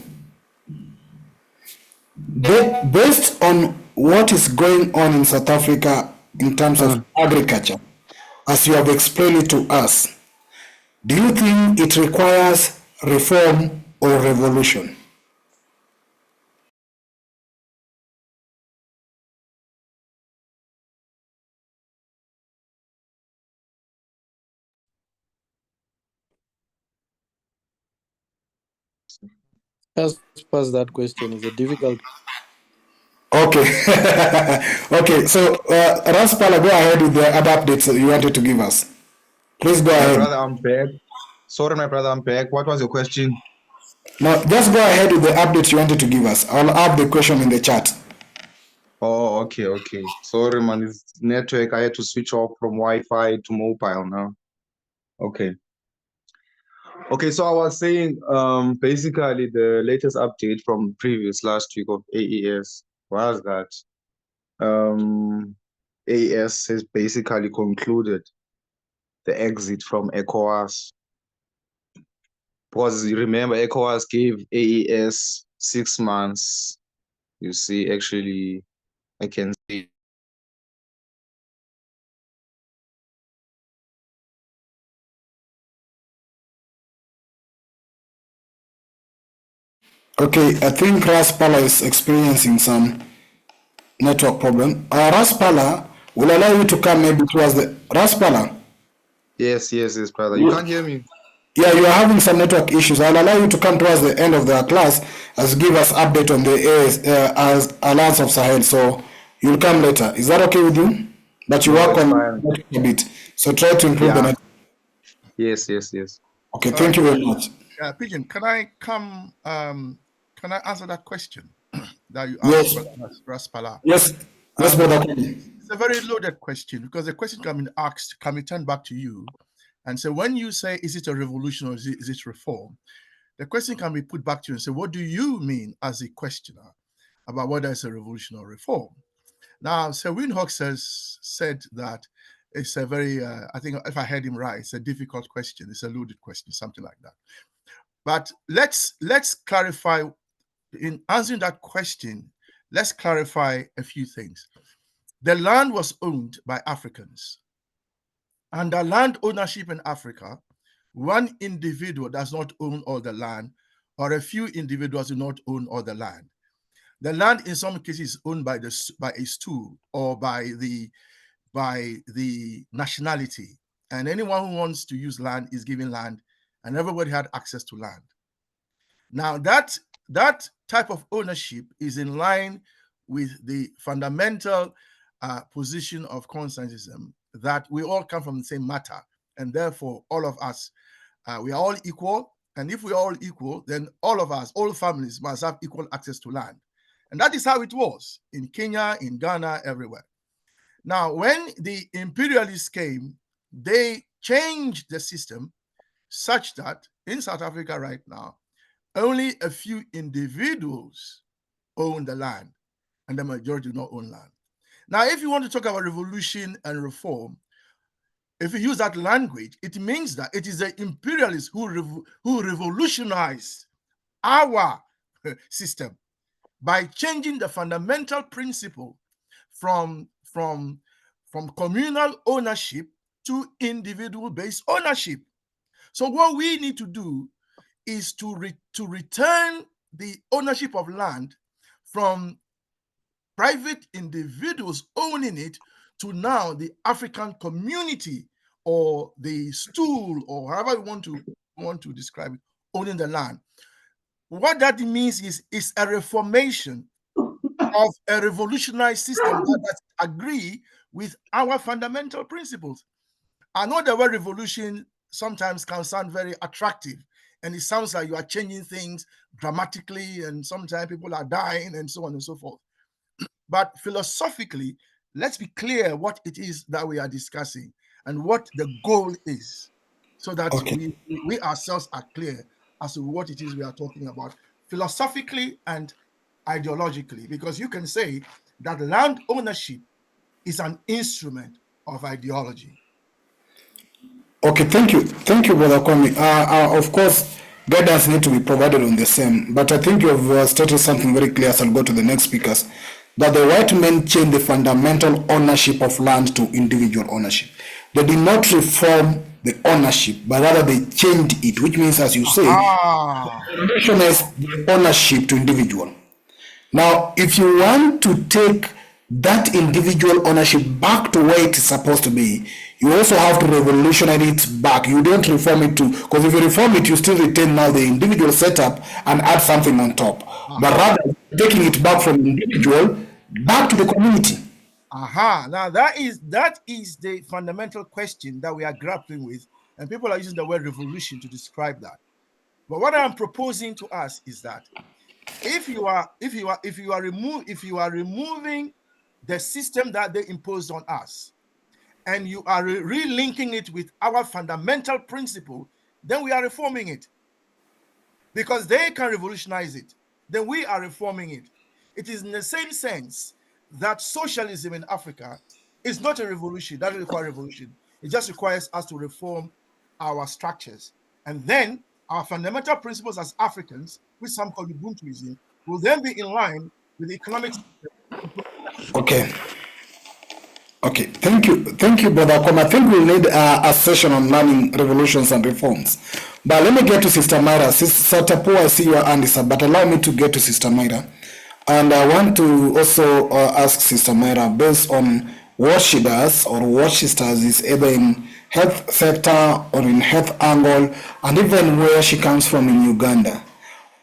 Speaker 2: based on what is going on in South Africa in terms of agriculture, as you have explained it to us, do you think it requires reform or revolution?
Speaker 4: Just pass that question. It's a difficult.
Speaker 2: Okay. Okay, so Raspala, go ahead with the other updates that you wanted to give us. Please go
Speaker 6: My
Speaker 2: ahead.
Speaker 6: brother, I'm back. Sorry, my brother, I'm back. What was your question?
Speaker 2: Now, just go ahead with the updates you wanted to give us. I'll add the question in the chat.
Speaker 6: Oh, okay. Sorry, man. It's network. I had to switch off from Wi-Fi to mobile now. Okay. So I was saying, basically the latest update from previous last week of AES was that AES has basically concluded the exit from ECOWAS. Because you remember ECOWAS gave AES 6 months. You see, actually, I can see.
Speaker 2: Okay, I think Raspala is experiencing some network problem. Raspala will allow you to come maybe towards the Raspala.
Speaker 6: Yes, brother. You can't hear me.
Speaker 2: Yeah, you are having some network issues. I'll allow you to come towards the end of the class as give us update on the as Alliance of Sahel. So you'll come later. Is that okay with you? But you
Speaker 6: No,
Speaker 2: work
Speaker 6: it's
Speaker 2: on
Speaker 6: fine.
Speaker 2: a bit. So try to improve the
Speaker 6: Yeah.
Speaker 2: network.
Speaker 6: Yes.
Speaker 2: Okay, thank you very much.
Speaker 1: Pigeon, can I come? Can I answer that question that you
Speaker 2: Yes.
Speaker 1: asked, Raspala?
Speaker 2: Yes, brother.
Speaker 1: It's a very loaded question because the question can be asked, can be turned back to you, and so when you say, "Is it a revolution or is it reform?" The question can be put back to you and say, "What do you mean as a questioner about whether it's a revolution or reform?" Now, Sir Windhoek said that it's a very, I think if I heard him right, it's a difficult question. It's a loaded question, something like that. But let's clarify, in answering that question, let's clarify a few things. The land was owned by Africans. Under land ownership in Africa, one individual does not own all the land, or a few individuals do not own all the land. The land in some cases is owned by a stool or by the nationality, and anyone who wants to use land is given land, and everybody had access to land. Now that type of ownership is in line with the fundamental position of consensusism that we all come from the same matter, and therefore all of us, we are all equal. And if we are all equal, then all of us, all families must have equal access to land. And that is how it was in Kenya, in Ghana, everywhere. Now, when the imperialists came, they changed the system such that in South Africa right now, only a few individuals own the land, and the majority do not own land. Now, if you want to talk about revolution and reform, if you use that language, it means that it is the imperialists who revolutionized our system by changing the fundamental principle from communal ownership to individual-based ownership. So what we need to do is to return the ownership of land from private individuals owning it to now the African community or the stool or however you want to describe it, owning the land. What that means is a reformation of a revolutionary system that does agree with our fundamental principles. I know the word revolution sometimes can sound very attractive, and it sounds like you are changing things dramatically, and sometimes people are dying, and so on and so forth. But philosophically, let's be clear what it is that we are discussing and what the goal is, so that we ourselves are clear as to what it is we are talking about philosophically and ideologically, because you can say that land ownership is an instrument of ideology.
Speaker 2: Okay, thank you, Brother Kwame. Of course, guidance need to be provided on the same, but I think you have stated something very clear. So I'll go to the next speakers. That the white men changed the fundamental ownership of land to individual ownership. They did not reform the ownership, but rather they changed it, which means, as you say, the ownership to individual. Now, if you want to take that individual ownership back to where it is supposed to be, you also have to revolutionize it back. You don't reform it too, because if you reform it, you still retain now the individual setup and add something on top. But rather, taking it back from individual back to the community.
Speaker 1: Now that is the fundamental question that we are grappling with, and people are using the word revolution to describe that. But what I'm proposing to us is that if you are removing the system that they imposed on us, and you are relinking it with our fundamental principle, then we are reforming it. Because they can revolutionize it, then we are reforming it. It is in the same sense that socialism in Africa is not a revolution. That doesn't require revolution. It just requires us to reform our structures. And then our fundamental principles as Africans, which some call Ubuntuism, will then be in line with the economic system.
Speaker 2: Okay. Okay, thank you, Brother Kwame. I think we'll need a session on learning revolutions and reforms. But let me get to Sister Myra. Sister Tapu, I see your hand is up, but allow me to get to Sister Myra. And I want to also ask Sister Myra, based on what she does or what she studies, either in health sector or in health angle, and even where she comes from in Uganda.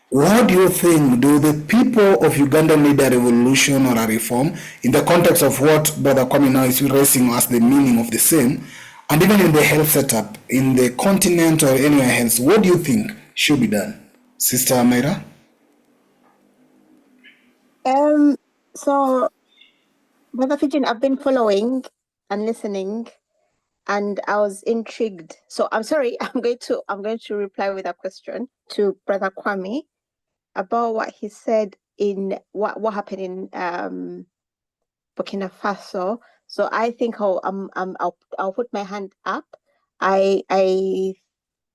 Speaker 2: What do you think? Do the people of Uganda need a revolution or a reform in the context of what Brother Kwame now is raising as the meaning of the same, and even in the health setup, in the continent or anywhere else? What do you think should be done? Sister Amira?
Speaker 7: So, Brother Fijin, I've been following and listening, and I was intrigued. So I'm sorry, I'm going to reply with a question to Brother Kwame about what he said in what happened in Burkina Faso. So I think I'll put my hand up. I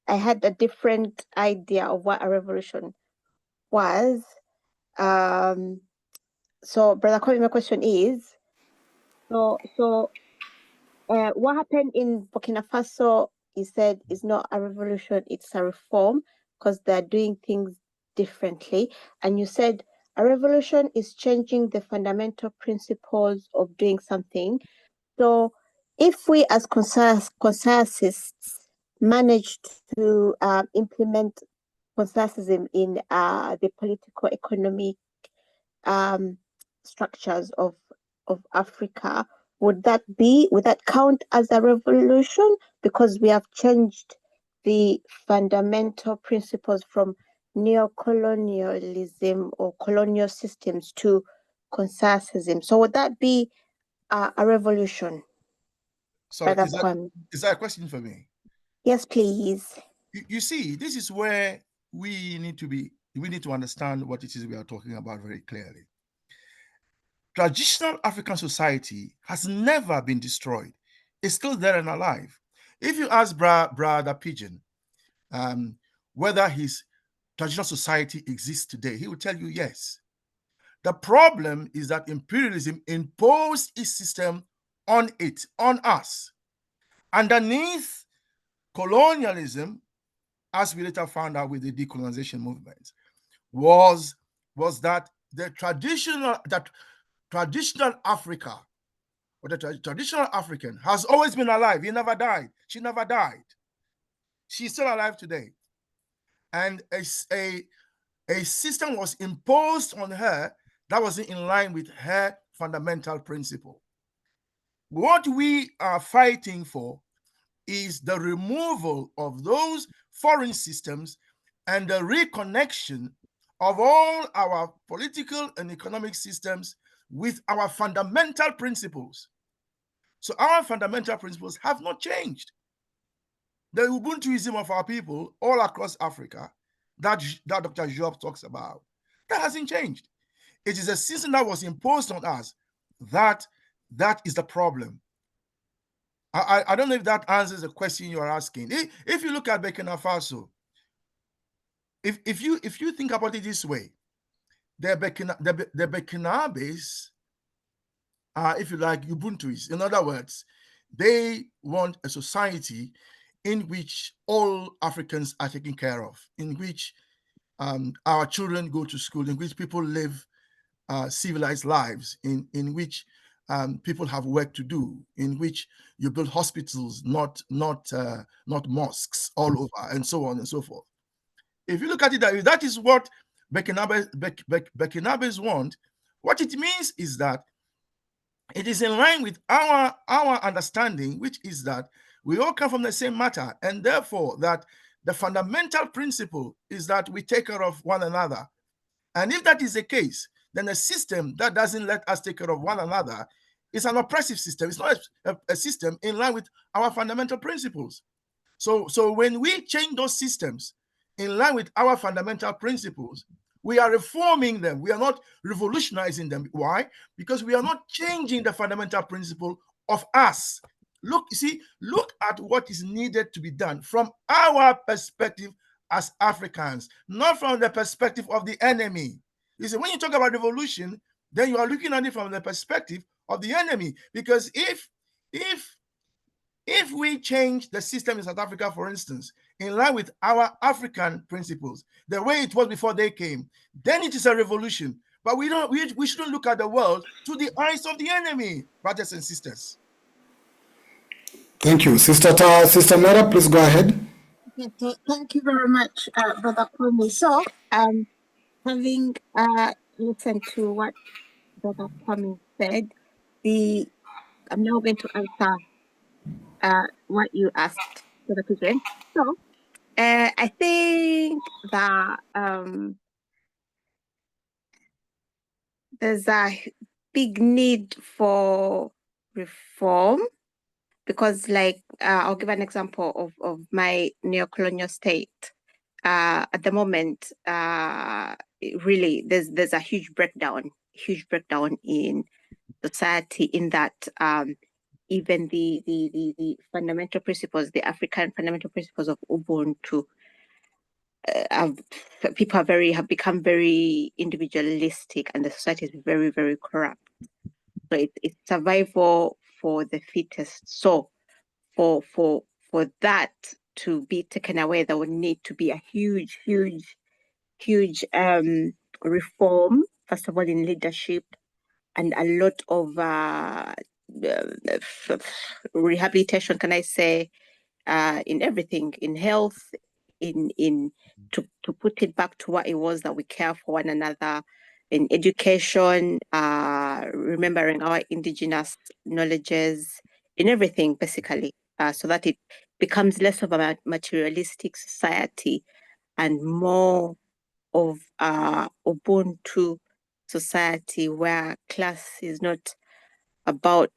Speaker 7: had a different idea of what a revolution was. So Brother Kwame, my question is, what happened in Burkina Faso, he said, is not a revolution, it's a reform, because they're doing things differently. And you said a revolution is changing the fundamental principles of doing something. So if we as consensusists manage to implement consensusism in the political economic structures of Africa, would that count as a revolution? Because we have changed the fundamental principles from neocolonialism or colonial systems to consensusism. So would that be a revolution?
Speaker 1: So is that a question for me?
Speaker 7: Yes, please.
Speaker 1: You see, this is where we need to understand what it is we are talking about very clearly. Traditional African society has never been destroyed. It's still there and alive. If you ask Brother Pigeon whether his traditional society exists today, he will tell you yes. The problem is that imperialism imposed its system on us. Underneath colonialism, as we later found out with the decolonization movement, was that the traditional Africa, or the traditional African, has always been alive. He never died. She never died. She's still alive today. And a system was imposed on her that wasn't in line with her fundamental principle. What we are fighting for is the removal of those foreign systems and the reconnection of all our political and economic systems with our fundamental principles. So our fundamental principles have not changed. The Ubuntuism of our people all across Africa that Dr. Job talks about, that hasn't changed. It is a system that was imposed on us. That is the problem. I don't know if that answers the question you are asking. If you look at Burkina Faso, if you think about it this way, the Burkinabes are, if you like, Ubuntuists. In other words, they want a society in which all Africans are taken care of, in which our children go to school, in which people live civilized lives, in which people have work to do, in which you build hospitals, not mosques all over, and so on and so forth. If you look at it, that is what Burkinabes want. What it means is that it is in line with our understanding, which is that we all come from the same matter, and therefore that the fundamental principle is that we take care of one another. And if that is the case, then a system that doesn't let us take care of one another is an oppressive system. It's not a system in line with our fundamental principles. So when we change those systems in line with our fundamental principles, we are reforming them. We are not revolutionizing them. Why? Because we are not changing the fundamental principle of us. Look at what is needed to be done from our perspective as Africans, not from the perspective of the enemy. You see, when you talk about revolution, then you are looking at it from the perspective of the enemy. Because if we change the system in South Africa, for instance, in line with our African principles, the way it was before they came, then it is a revolution. But we shouldn't look at the world through the eyes of the enemy, brothers and sisters.
Speaker 2: Thank you. Sister Mera, please go ahead.
Speaker 7: Okay, thank you very much, Brother Kwame. So, having listened to what Brother Kwame said, I'm now going to answer what you asked, Brother Kuzwen. So, I think that there's a big need for reform because, like, I'll give an example of my neocolonial state. At the moment, really, there's a huge breakdown in society, in that even the fundamental principles, the African fundamental principles of Ubuntu, people have become very individualistic, and the society is very, very corrupt. So it's survival for the fittest. So for that to be taken away, there would need to be a huge reform, first of all, in leadership, and a lot of rehabilitation, can I say, in everything, in health, to put it back to what it was, that we care for one another, in education, remembering our indigenous knowledges, in everything, basically, so that it becomes less of a materialistic society and more of Ubuntu society, where class is not about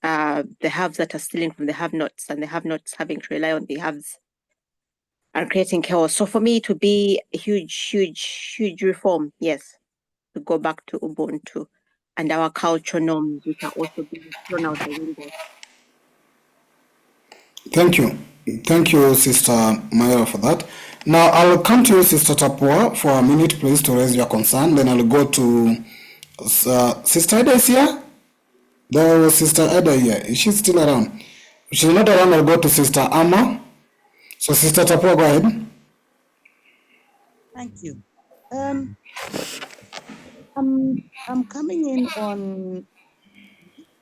Speaker 7: the haves that are stealing from the have-nots, and the have-nots having to rely on the haves and creating chaos. So for me, to be a huge reform, yes, to go back to Ubuntu and our cultural norms, which are also being thrown out the window.
Speaker 2: Thank you, Sister Mayra, for that. Now I'll come to you, Sister Tapua, for a minute, please, to raise your concern. Then I'll go to Sister Eda. Is here? There was Sister Eda here. Is she still around? If she's not around, I'll go to Sister Amma. So, Sister Tapua, go ahead.
Speaker 5: Thank you. I'm coming in on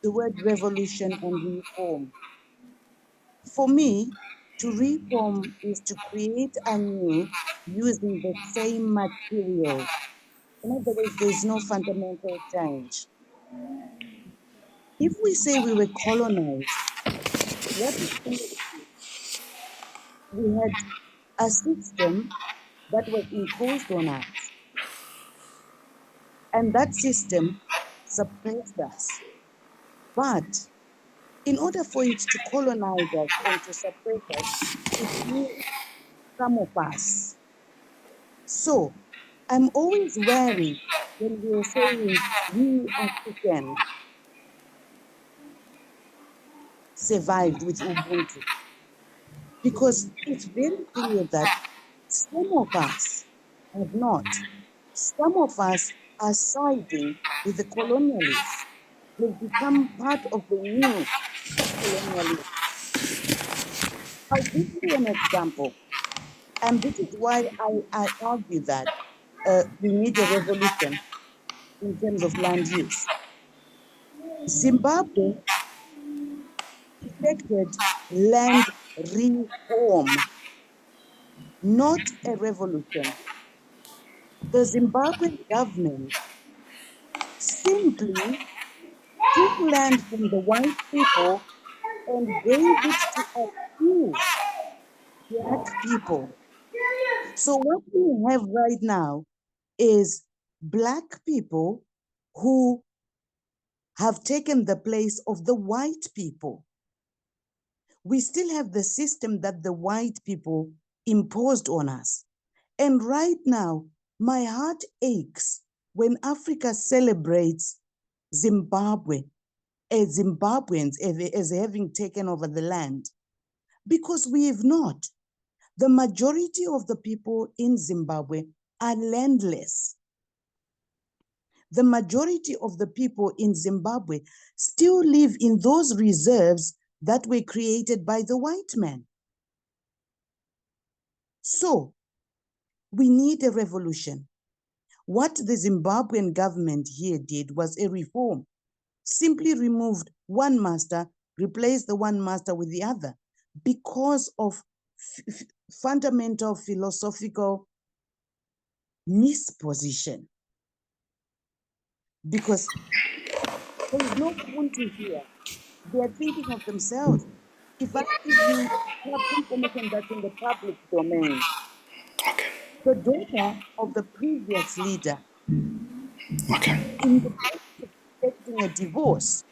Speaker 5: the word revolution and reform. For me, to reform is to create anew using the same material. In other words, there's no fundamental change. If we say we were colonized, what we had a system that was imposed on us, and that system suppressed us. But in order for it to colonize us and to suppress us, it needs some of us. So I'm always wary when we're saying we Africans survived with Ubuntu, because it's very clear that some of us have not. Some of us are siding with the colonialists. They've become part of the new colonialism. I'll give you an example. And this is why I argue that we need a revolution in terms of land use. Zimbabwe effected land reform, not a revolution. The Zimbabwean government simply took land from the white people and gave it to a few Black people. So what we have right now is Black people who have taken the place of the white people. We still have the system that the white people imposed on us. And right now, my heart aches when Africa celebrates Zimbabwe as Zimbabweans as having taken over the land, because we have not. The majority of the people in Zimbabwe are landless. The majority of the people in Zimbabwe still live in those reserves that were created by the white man. So we need a revolution. What the Zimbabwean government here did was a reform. Simply removed one master, replaced the one master with the other, because of fundamental philosophical misposition. Because there is no country here. They are thinking of themselves. If I give you information that's in the public domain, the daughter of the previous leader, in the process of expecting a divorce,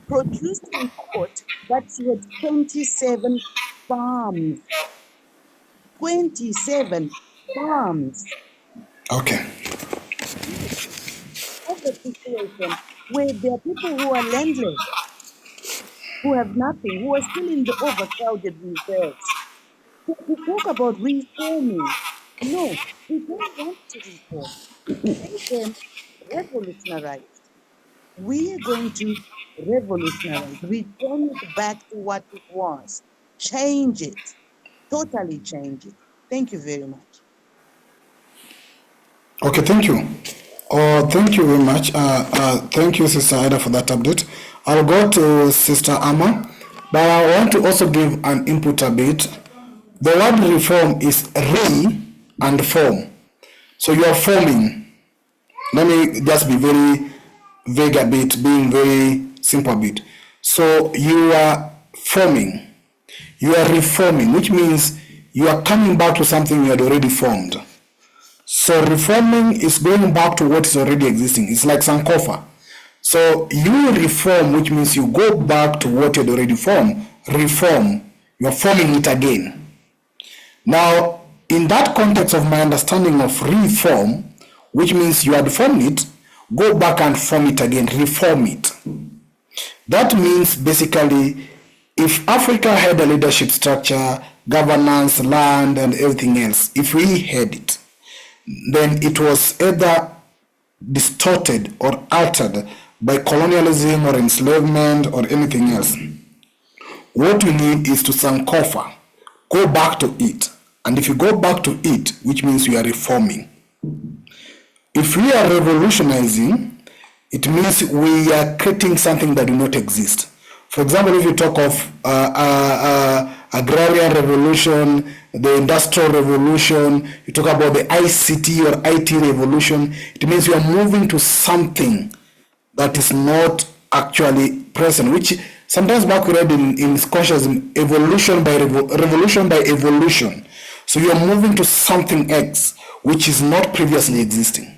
Speaker 5: produced in court that she had 27 farms. 27 farms.
Speaker 2: Okay.
Speaker 5: Of the situation where there are people who are landless, who have nothing, who are still in the overcrowded reserves. So to talk about reforming, no, we don't want to reform. Make them revolutionarized. We are going to revolutionize, return it back to what it was, change it, totally change it. Thank you very much.
Speaker 2: Okay, thank you. Thank you very much. Thank you, Sister Ida, for that update. I'll go to Sister Amma, but I want to also give an input a bit. The word reform is re and form. So you are forming. Let me just be very vague a bit, being very simple a bit. So you are forming. You are reforming, which means you are coming back to something you had already formed. So reforming is going back to what is already existing. It's like Sankofa. So you reform, which means you go back to what you had already formed. Reform, you're forming it again. Now, in that context of my understanding of reform, which means you had formed it, go back and form it again, reform it. That means basically, if Africa had a leadership structure, governance, land, and everything else, if we had it, then it was either distorted or altered by colonialism or enslavement or anything else. What we need is to Sankofa, go back to it. And if you go back to it, which means you are reforming. If we are revolutionizing, it means we are creating something that do not exist. For example, if you talk of agrarian revolution, the industrial revolution, you talk about the ICT or IT revolution, it means you are moving to something that is not actually present, which sometimes back we read in consciousness, evolution by revolution by evolution. So you are moving to something X, which is not previously existing.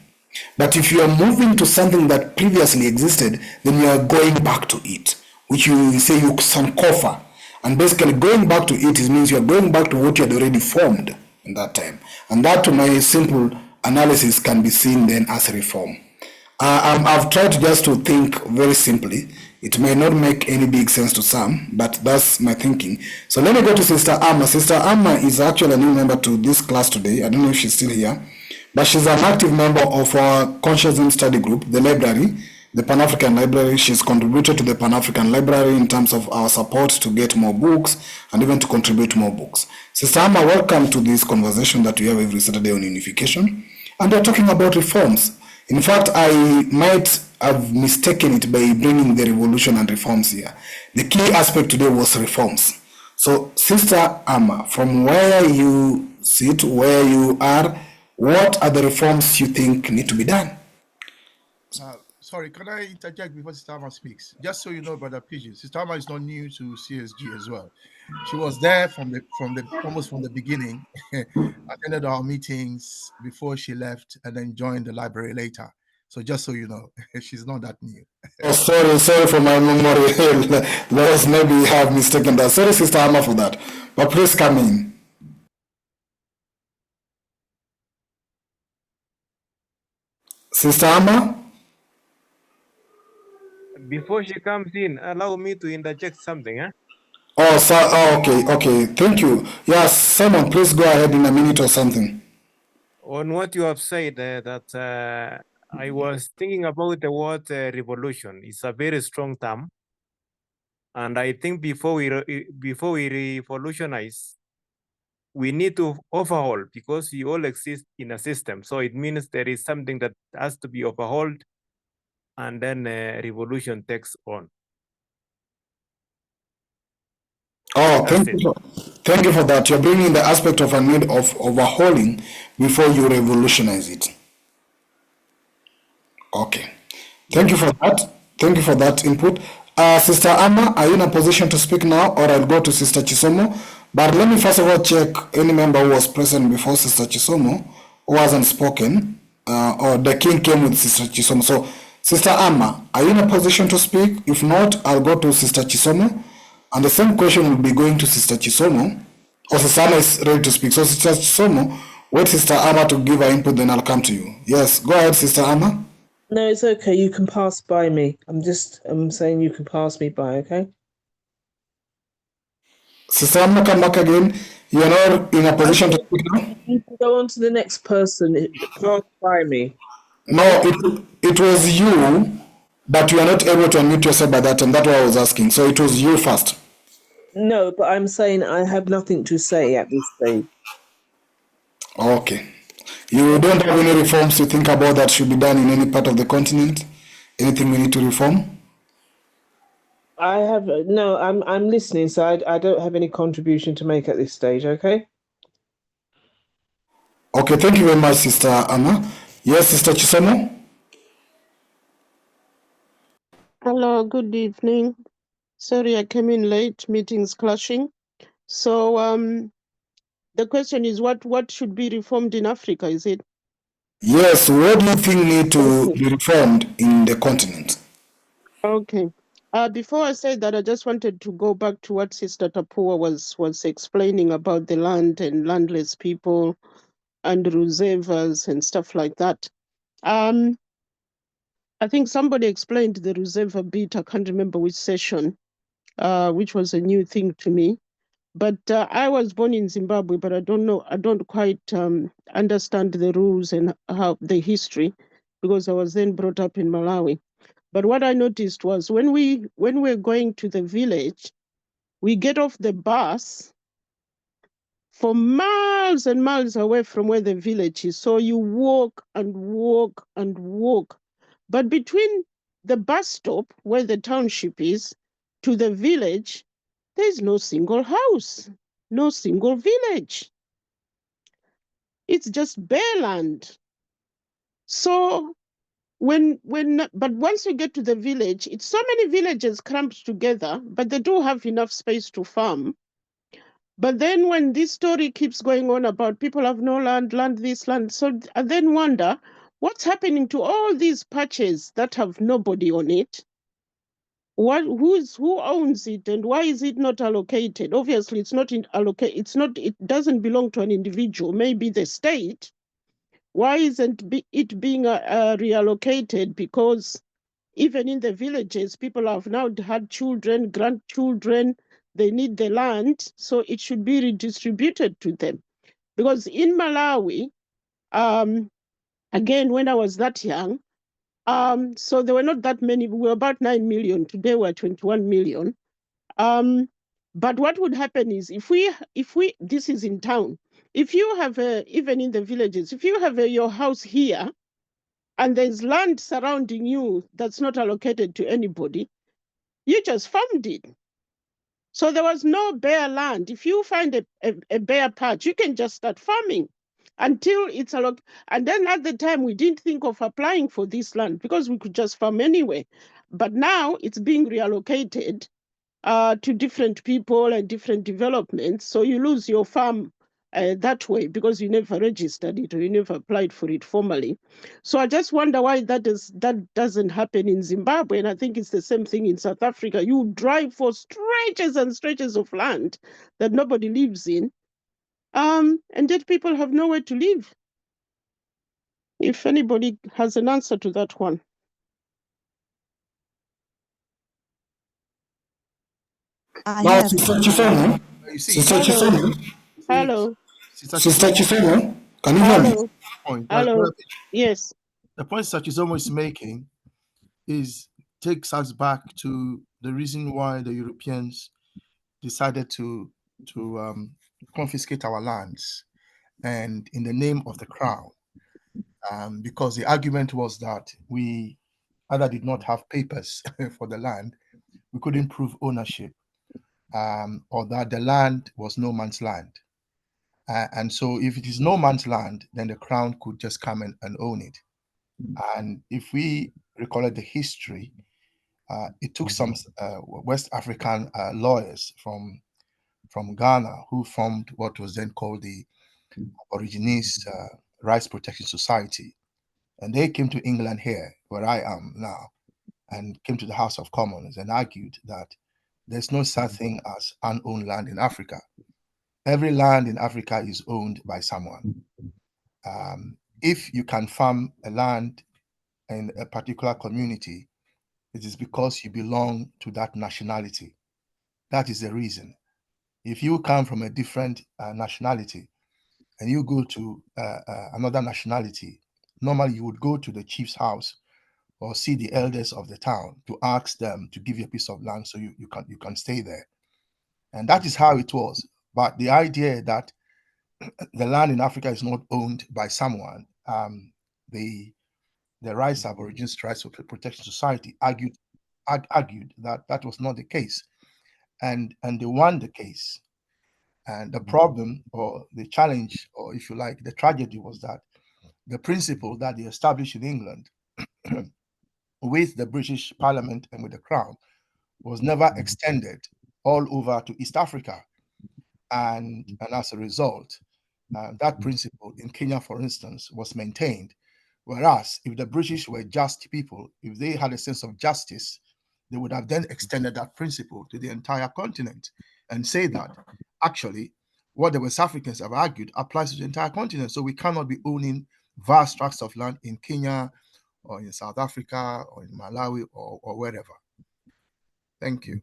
Speaker 2: But if you are moving to something that previously existed, then you are going back to it, which you say you sankofa. And basically going back to it means you are going back to what you had already formed in that time. And that, to my simple analysis, can be seen then as reform. I've tried just to think very simply. It may not make any big sense to some, but that's my thinking. So let me go to Sister Amma. Sister Amma is actually a new member to this class today. I don't know if she's still here, but she's an active member of our Consciousness Study Group, the library, the Pan-African Library. She's contributed to the Pan-African Library in terms of our support to get more books and even to contribute more books. Sister Amma, welcome to this conversation that we have every Saturday on unification. And we're talking about reforms. In fact, I might have mistaken it by bringing the revolution and reforms here. The key aspect today was reforms. So, Sister Amma, from where you sit, where you are, what are the reforms you think need to be done?
Speaker 1: Sorry, can I interject before Sister Amma speaks? Just so you know, Brother Pigeon, Sister Amma is not new to CSG as well. She was there from almost from the beginning, attended our meetings before she left, and then joined the library later. So just so you know, she's not that new.
Speaker 2: Oh, sorry for my memory. Let us maybe have mistaken that. Sorry, Sister Amma, for that. But please come in. Sister Amma?
Speaker 3: Before she comes in, allow me to interject something.
Speaker 2: Oh, okay. Thank you. Yes, Simon, please go ahead in a minute or something.
Speaker 3: On what you have said, that I was thinking about the word revolution. It's a very strong term. And I think before we revolutionize, we need to overhaul, because we all exist in a system. So it means there is something that has to be overhauled, and then revolution takes on.
Speaker 2: Oh, thank you for that. You're bringing the aspect of a need of overhauling before you revolutionize it. Okay. Thank you for that. Thank you for that input. Sister Amma, are you in a position to speak now, or I'll go to Sister Chisomo? But let me first of all check any member who was present before Sister Chisomo who hasn't spoken, or the king came with Sister Chisomo. So, Sister Amma, are you in a position to speak? If not, I'll go to Sister Chisomo. And the same question will be going to Sister Chisomo. Or Sister Amma is ready to speak. So, Sister Chisomo, wait Sister Amma to give her input, then I'll come to you. Yes, go ahead, Sister Amma.
Speaker 8: No, it's okay. You can pass by me. I'm saying you can pass me by, okay?
Speaker 2: Sister Amma, come back again. You're not in a position to speak now?
Speaker 8: You can go on to the next person. Pass by me.
Speaker 2: No, it was you, but you are not able to unmute yourself by that time. That's what I was asking. So it was you first.
Speaker 8: No, but I'm saying I have nothing to say at this stage.
Speaker 2: Okay. You don't have any reforms you think about that should be done in any part of the continent? Anything we need to reform?
Speaker 8: I have no. I'm listening, so I don't have any contribution to make at this stage. Okay.
Speaker 2: Okay. Thank you very much, Sister Anna. Yes, Sister Chisomo.
Speaker 9: Hello. Good evening. Sorry, I came in late. Meetings clashing. So the question is, what should be reformed in Africa? Is it?
Speaker 2: Yes. What do you think need to be reformed in the continent?
Speaker 9: Okay. Before I say that, I just wanted to go back to what Sister Tapua was explaining about the land and landless people and reservers and stuff like that. I think somebody explained the reserver bit. I can't remember which session, which was a new thing to me. But I was born in Zimbabwe, but I don't quite understand the rules and how the history, because I was then brought up in Malawi. But what I noticed was when we're going to the village, we get off the bus for miles and miles away from where the village is. So you walk and walk and walk. But between the bus stop where the township is to the village, there's no single house, no single village. It's just bare land. So but once you get to the village, it's so many villages cramped together, but they do have enough space to farm. But then when this story keeps going on about people have no land, land this, land, so I then wonder what's happening to all these patches that have nobody on it. Who owns it, and why is it not allocated? Obviously, it's not it doesn't belong to an individual, maybe the state. Why isn't it being reallocated? Because even in the villages, people have now had children, grandchildren, they need the land, so it should be redistributed to them. Because in Malawi, again, when I was that young, so there were not that many, we were about 9 million, today we're 21 million. But what would happen is if we, this is in town, if you have, even in the villages, if you have your house here, and there's land surrounding you that's not allocated to anybody, you just farmed it. So there was no bare land. If you find a bare patch, you can just start farming until it's allocated. And then at the time, we didn't think of applying for this land because we could just farm anyway. But now it's being reallocated to different people and different developments. So you lose your farm that way because you never registered it or you never applied for it formally. So I just wonder why that doesn't happen in Zimbabwe. And I think it's the same thing in South Africa. You drive for stretches and stretches of land that nobody lives in, and yet people have nowhere to live. If anybody has an answer to that one.
Speaker 2: Now, Sister Chifemo,
Speaker 1: You see,
Speaker 2: Sister Chifemo,
Speaker 9: Hello.
Speaker 2: Sister Chifemo, can you hear me?
Speaker 9: Hello.
Speaker 1: point.
Speaker 9: Hello. Yes.
Speaker 1: The point Sachizomo is making takes us back to the reason why the Europeans decided to confiscate our lands, and in the name of the crown, because the argument was that we either did not have papers for the land, we couldn't prove ownership, or that the land was no man's land. And so if it is no man's land, then the crown could just come and own it. And if we recollect the history, it took some West African lawyers from Ghana who formed what was then called the Aborigines Rights Protection Society. And they came to England here, where I am now, and came to the House of Commons and argued that there's no such thing as unowned land in Africa. Every land in Africa is owned by someone. If you can farm a land in a particular community, it is because you belong to that nationality. That is the reason. If you come from a different nationality and you go to another nationality, normally you would go to the chief's house or see the elders of the town to ask them to give you a piece of land so you can stay there. And that is how it was. But the idea that the land in Africa is not owned by someone, the Rights Aborigines Rights Protection Society argued that that was not the case, and they won the case. And the problem, or the challenge, or if you like, the tragedy was that the principle that they established in England with the British Parliament and with the Crown was never extended all over to East Africa. And as a result, that principle in Kenya, for instance, was maintained. Whereas if the British were just people, if they had a sense of justice, they would have then extended that principle to the entire continent and say that actually what the West Africans have argued applies to the entire continent. So we cannot be owning vast tracts of land in Kenya or in South Africa or in Malawi or wherever. Thank you.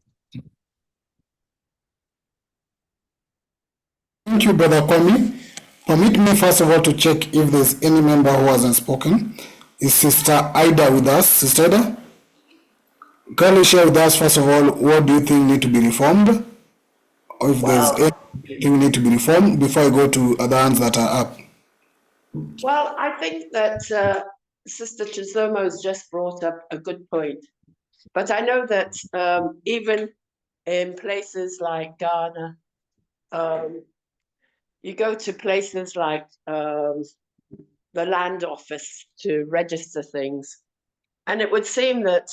Speaker 2: Thank you, Brother Kwame. Permit me first of all to check if there's any member who hasn't spoken. Is Sister Ida with us? Sister Ida? Can you share with us, first of all, what do you think need to be reformed? or if there's anything we need to be reformed before I go to other hands that are up.
Speaker 10: Well, I think that Sister Chisomo has just brought up a good point. But I know that even in places like Ghana, you go to places like the land office to register things, and it would seem that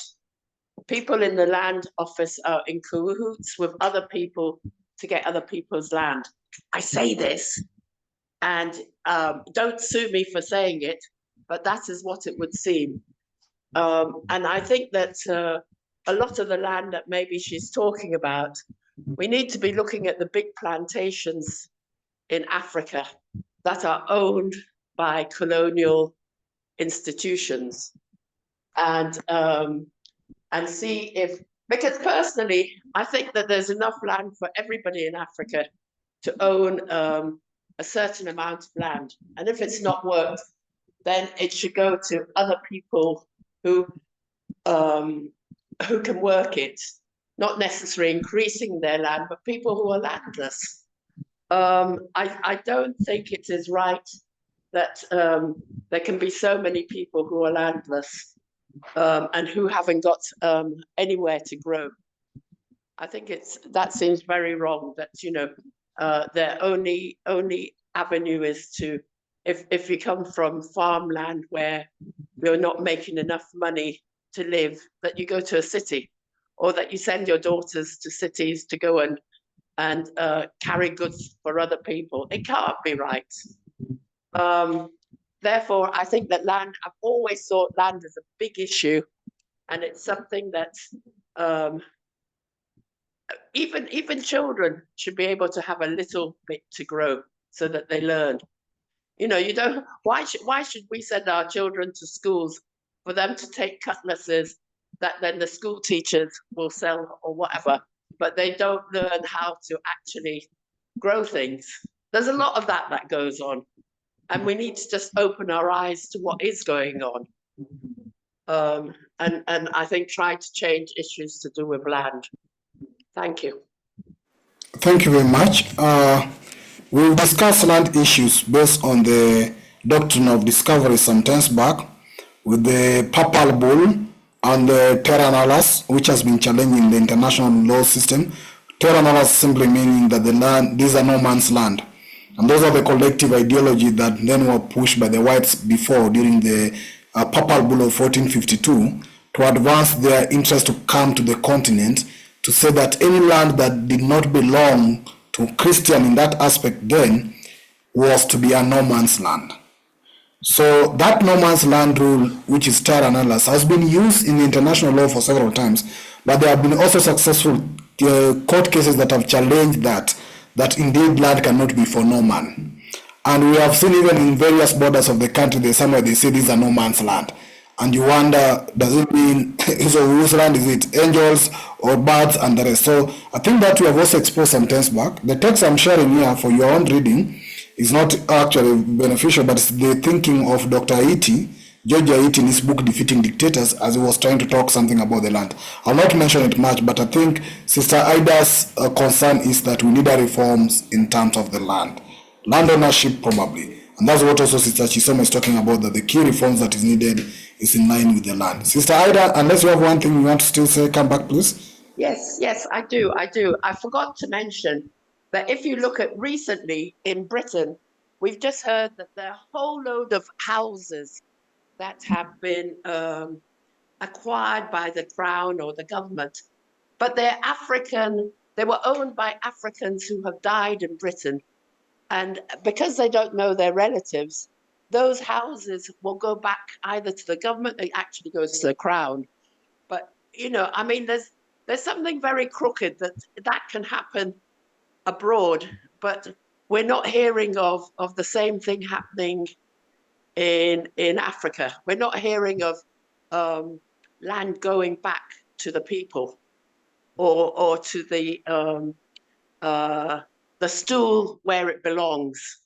Speaker 10: people in the land office are in cahoots with other people to get other people's land. I say this, and don't sue me for saying it, but that is what it would seem. And I think that a lot of the land that maybe she's talking about, we need to be looking at the big plantations in Africa that are owned by colonial institutions, and see if, because personally, I think that there's enough land for everybody in Africa to own a certain amount of land. And if it's not worked, then it should go to other people who can work it, not necessarily increasing their land, but people who are landless. I don't think it is right that there can be so many people who are landless and who haven't got anywhere to grow. I think that seems very wrong. That their only avenue is to, if you come from farmland where you're not making enough money to live, that you go to a city, or that you send your daughters to cities to go and carry goods for other people. It can't be right. Therefore, I think that land, I've always thought land is a big issue, and it's something that even children should be able to have a little bit to grow so that they learn. You don't, why should we send our children to schools for them to take cutlasses that then the school teachers will sell or whatever, but they don't learn how to actually grow things? There's a lot of that goes on, and we need to just open our eyes to what is going on. And I think try to change issues to do with land. Thank you.
Speaker 2: Thank you very much. We've discussed land issues based on the doctrine of discovery some times back, with the papal bull and the terra nullius, which has been challenging the international law system. Terra nullius simply meaning that the land, these are no man's land. And those are the collective ideology that then were pushed by the whites before, during the papal bull of 1452, to advance their interest to come to the continent, to say that any land that did not belong to Christian in that aspect then was to be a no man's land. So that no man's land rule, which is terra nullius, has been used in the international law for several times, but there have been also successful court cases that have challenged that indeed land cannot be for no man. And we have seen even in various borders of the country, there's somewhere they say these are no man's land. And you wonder, does it mean, so whose land is it? Angels or birds and the rest? So I think that we have also exposed some times back. The text I'm sharing here for your own reading is not actually beneficial, but it's the thinking of Dr. Haiti, George Haiti, in his book Defeating Dictators, as he was trying to talk something about the land. I'll not mention it much, but I think Sister Ida's concern is that we need reforms in terms of the land. Land ownership, probably. And that's what also Sister Chisomo is talking about, that the key reforms that is needed is in line with the land. Sister Ida, unless you have one thing you want to still say, come back, please.
Speaker 10: Yes, I do. I forgot to mention that if you look at recently in Britain, we've just heard that there are a whole load of houses that have been acquired by the Crown or the government, but they're African, they were owned by Africans who have died in Britain. And because they don't know their relatives, those houses will go back either to the government, it actually goes to the Crown. But, I mean, there's something very crooked that can happen abroad, but we're not hearing of the same thing happening in Africa. We're not hearing of land going back to the people or to the stool where it belongs,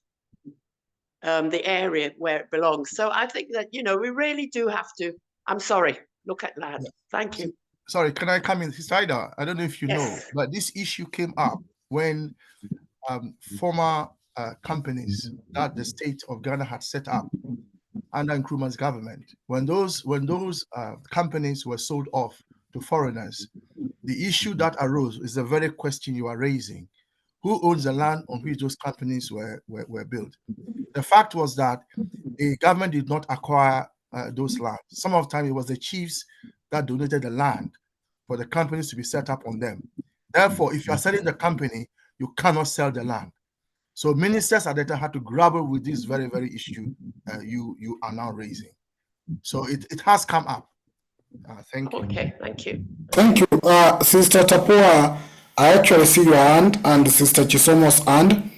Speaker 10: the area where it belongs. So I think that, we really do have to, I'm sorry, look at land. Thank you.
Speaker 1: Sorry, can I come in, Sister Ida? I don't know if you know, but this issue came up when former companies that the state of Ghana had set up under Nkrumah's government, when those companies were sold off to foreigners, the issue that arose is the very question you are raising: who owns the land on which those companies were built? The fact was that the government did not acquire those lands. Some of the time, it was the chiefs that donated the land for the companies to be set up on them. Therefore, if you are selling the company, you cannot sell the land. So ministers at that time had to grapple with this very, very issue you are now raising. So it has come up. Thank you.
Speaker 10: Okay, thank you.
Speaker 2: Thank you. Sister Tapua, I actually see your hand and Sister Chisomo's hand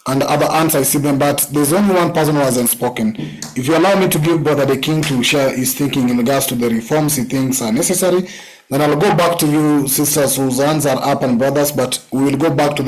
Speaker 2: and the other hands I see them, but there's only one person who hasn't spoken. If you allow me to give Brother the King to share his thinking in regards to the reforms he thinks are necessary, then I'll go back to you, sisters whose hands are up and brothers, but we will go back to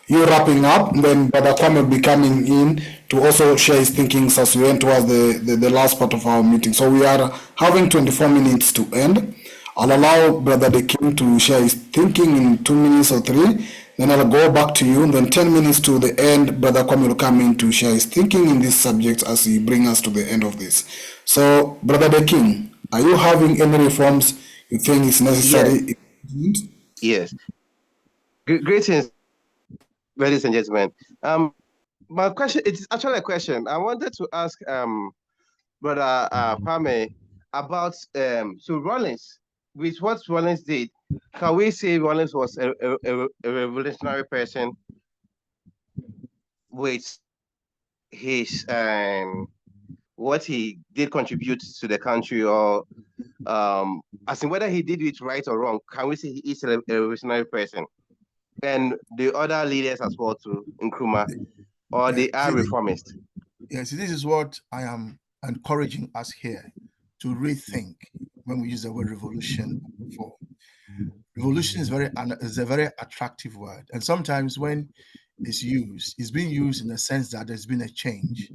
Speaker 2: you wrapping up, and then Brother Kwame will be coming in to also share his thinkings as we went towards the last part of our meeting. So we are having 24 minutes to end. I'll allow Brother the King to share his thinking in 2 minutes or 3. Then I'll go back to you. Then 10 minutes to the end, Brother Kwame will come in to share his thinking in this subject as he brings us to the end of this. So, Brother the King, are you having any reforms you think is necessary?
Speaker 11: Yes. Greetings, ladies and gentlemen. My question, it's actually a question. I wanted to ask Brother Kwame about so Rollins, with what Rollins did. Can we say Rollins was a revolutionary person with his what he did contribute to the country, or as in whether he did it right or wrong? Can we say he is a revolutionary person? And the other leaders as well too, Nkrumah, or they are reformists?
Speaker 1: Yes, this is what I am encouraging us here to rethink when we use the word revolution for. Revolution is a very attractive word, and sometimes when it's being used in the sense that there's been a change.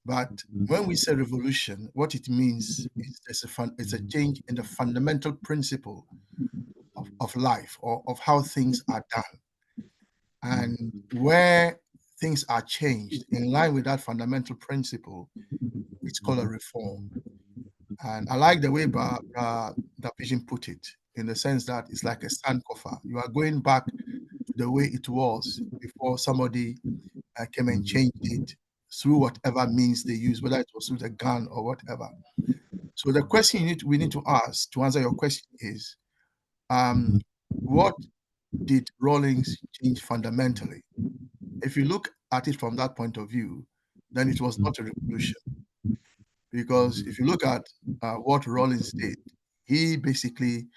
Speaker 1: But when we say revolution, what it means is it's a change in the fundamental principle of life, or of how things are done. And where things are changed in line with that fundamental principle, it's called a reform. And I like the way that Vision put it, in the sense that it's like a sankofa. You are going back to the way it was before somebody came and changed it through whatever means they use, whether it was through a gun or whatever. So the question we need to ask to answer your question is, what did Rawlings change fundamentally? If you look at it from that point of view, then it was not a revolution. Because if you look at what Rawlings did, he basically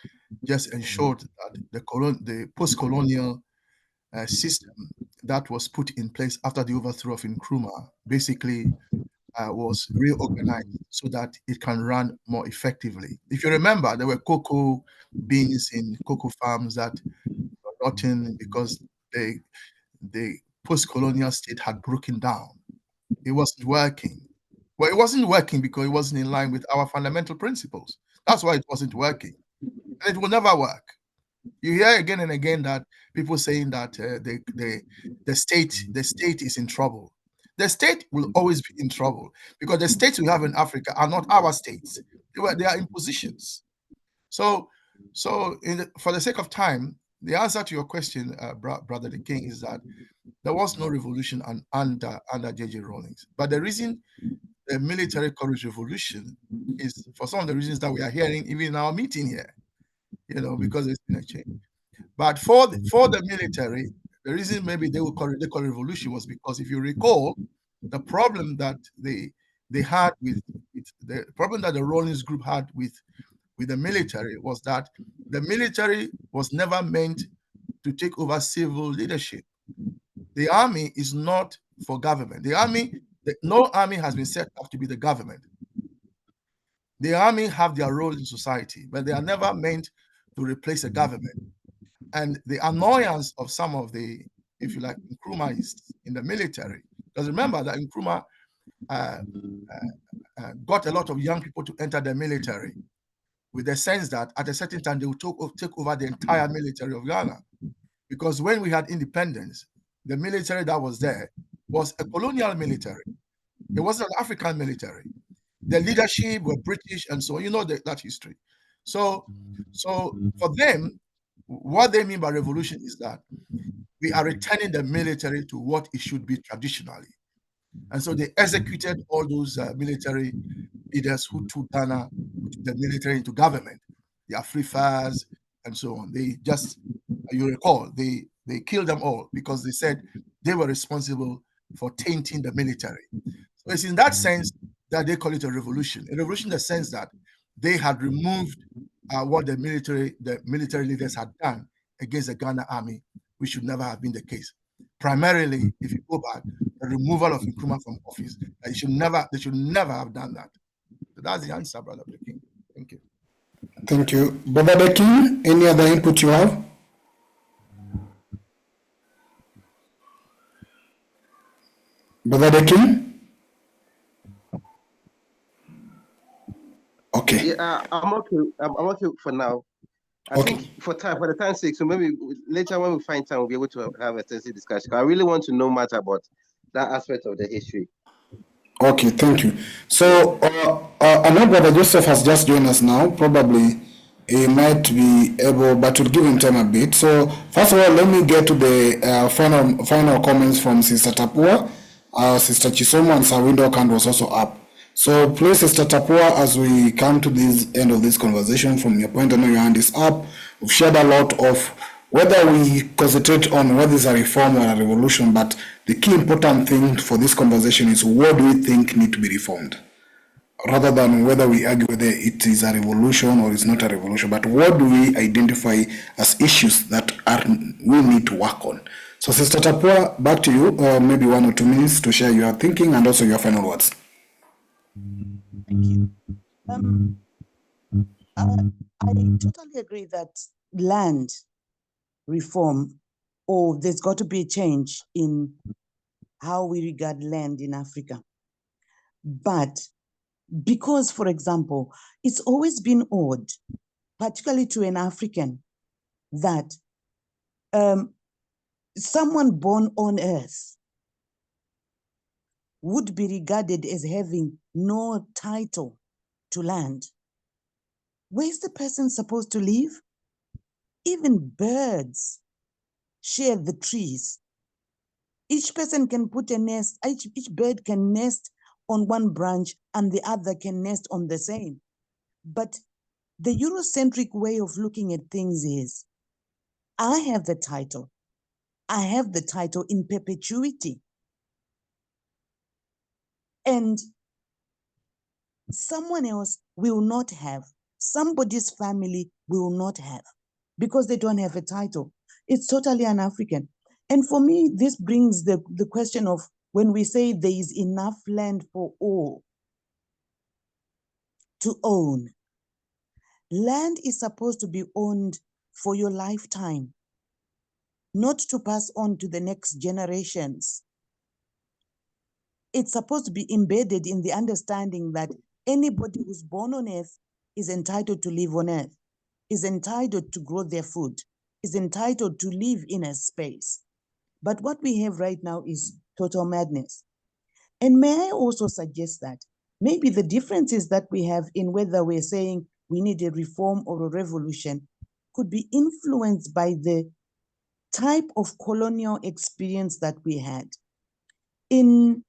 Speaker 1: just ensured that the post-colonial system that was put in place after the overthrow of Nkrumah basically was reorganized so that it can run more effectively. If you remember, there were cocoa beans in cocoa farms that were rotten because the post-colonial state had broken down. It wasn't working. Well, it wasn't working because it wasn't in line with our fundamental principles. That's why it wasn't working. And it will never work. You hear again and again that people saying that the state is in trouble. The state will always be in trouble because the states we have in Africa are not our states. They are impositions. So for the sake of time, the answer to your question, Brother the King, is that there was no revolution under J.J. Rawlings. But the reason the military courage revolution is for some of the reasons that we are hearing even in our meeting here, because there's been a change. But for the military, the reason maybe they call it revolution was because, if you recall, the problem that they had with the problem that the Rawlings group had with the military was that the military was never meant to take over civil leadership. The army is not for government. No army has been set up to be the government. The army have their role in society, but they are never meant to replace a government. And the annoyance of some of the, if you like, Nkrumahs in the military, because remember that Nkrumah got a lot of young people to enter the military with the sense that at a certain time they will take over the entire military of Ghana, because when we had independence, the military that was there was a colonial military. It wasn't an African military. The leadership were British and so on. You know that history. So for them, what they mean by revolution is that we are returning the military to what it should be traditionally. And so they executed all those military leaders who took Ghana, who took the military into government, the Afrikas and so on. They just, you recall, they killed them all because they said they were responsible for tainting the military. So it's in that sense that they call it a revolution. A revolution in the sense that they had removed what the military leaders had done against the Ghana army, which should never have been the case. Primarily, if you go back, the removal of Nkrumah from office. They should never have done that. So that's the answer, Brother King. Thank you.
Speaker 2: Thank you. Brother King, any other input you have? Brother King? Okay.
Speaker 11: Yeah, I'm okay. I'm okay for now. I think for the time's sake, so maybe later when we find time, we'll be able to have a extensive discussion. I really want to know much about that aspect of the history.
Speaker 2: Okay, thank you. So I know Brother Joseph has just joined us now. Probably he might be able, but we'll give him time a bit. So first of all, let me get to the final comments from Sister Tapua. Sister Chisomo and Sawindo Kand was also up. So please, Sister Tapua, as we come to this end of this conversation, from your point, I know your hand is up. We've shared a lot of whether we concentrate on whether it's a reform or a revolution, but the key important thing for this conversation is what do we think need to be reformed, rather than whether we argue whether it is a revolution or it's not a revolution, but what do we identify as issues that we need to work on. So Sister Tapua, back to you, maybe 1 or 2 minutes to share your thinking and also your final words.
Speaker 5: Thank you. I totally agree that land reform, or there's got to be a change in how we regard land in Africa. But because, for example, it's always been odd, particularly to an African, that someone born on earth would be regarded as having no title to land. Where's the person supposed to live? Even birds share the trees. Each person can put a nest, each bird can nest on one branch and the other can nest on the same. But the Eurocentric way of looking at things is, I have the title. I have the title in perpetuity. And someone else will not have, somebody's family will not have, because they don't have a title. It's totally un-African. And for me, this brings the question of when we say there is enough land for all to own. Land is supposed to be owned for your lifetime, not to pass on to the next generations. It's supposed to be embedded in the understanding that anybody who's born on earth is entitled to live on earth, is entitled to grow their food, is entitled to live in a space. But what we have right now is total madness. And may I also suggest that maybe the differences that we have in whether we're saying we need a reform or a revolution could be influenced by the type of colonial experience that we had. In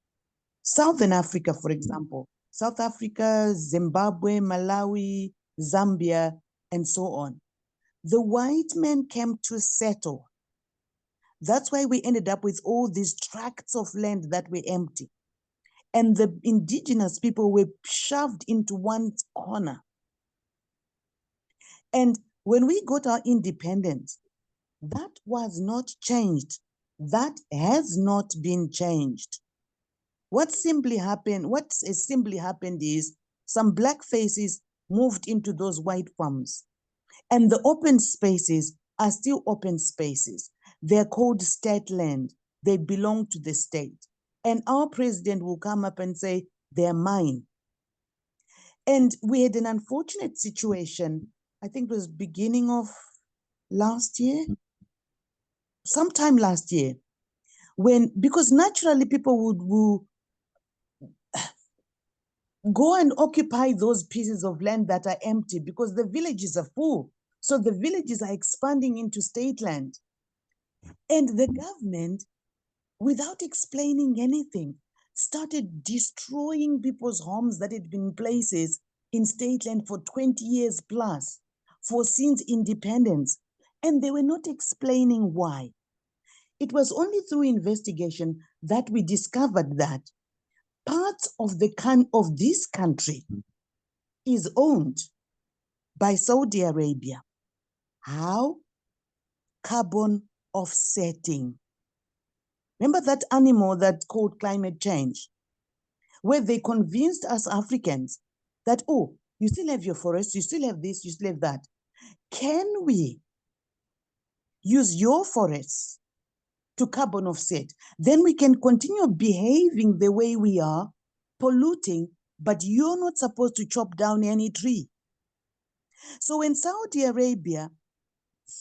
Speaker 5: Southern Africa, for example, South Africa, Zimbabwe, Malawi, Zambia, and so on, the white men came to settle. That's why we ended up with all these tracts of land that were empty. And the indigenous people were shoved into one corner. And when we got our independence, that was not changed. That has not been changed. What simply happened is some black faces moved into those white farms. And the open spaces are still open spaces. They're called state land. They belong to the state. And our president will come up and say, they're mine. And we had an unfortunate situation, I think it was beginning of last year, sometime last year, because naturally people would go and occupy those pieces of land that are empty because the villages are full. So the villages are expanding into state land. And the government, without explaining anything, started destroying people's homes that had been places in state land for 20 years plus, since independence. And they were not explaining why. It was only through investigation that we discovered that parts of this country is owned by Saudi Arabia. How? Carbon offsetting. Remember that animal that's called climate change, where they convinced us Africans that, oh, you still have your forests, you still have this, you still have that. Can we use your forests to carbon offset? Then we can continue behaving the way we are, polluting, but you're not supposed to chop down any tree. So when Saudi Arabia,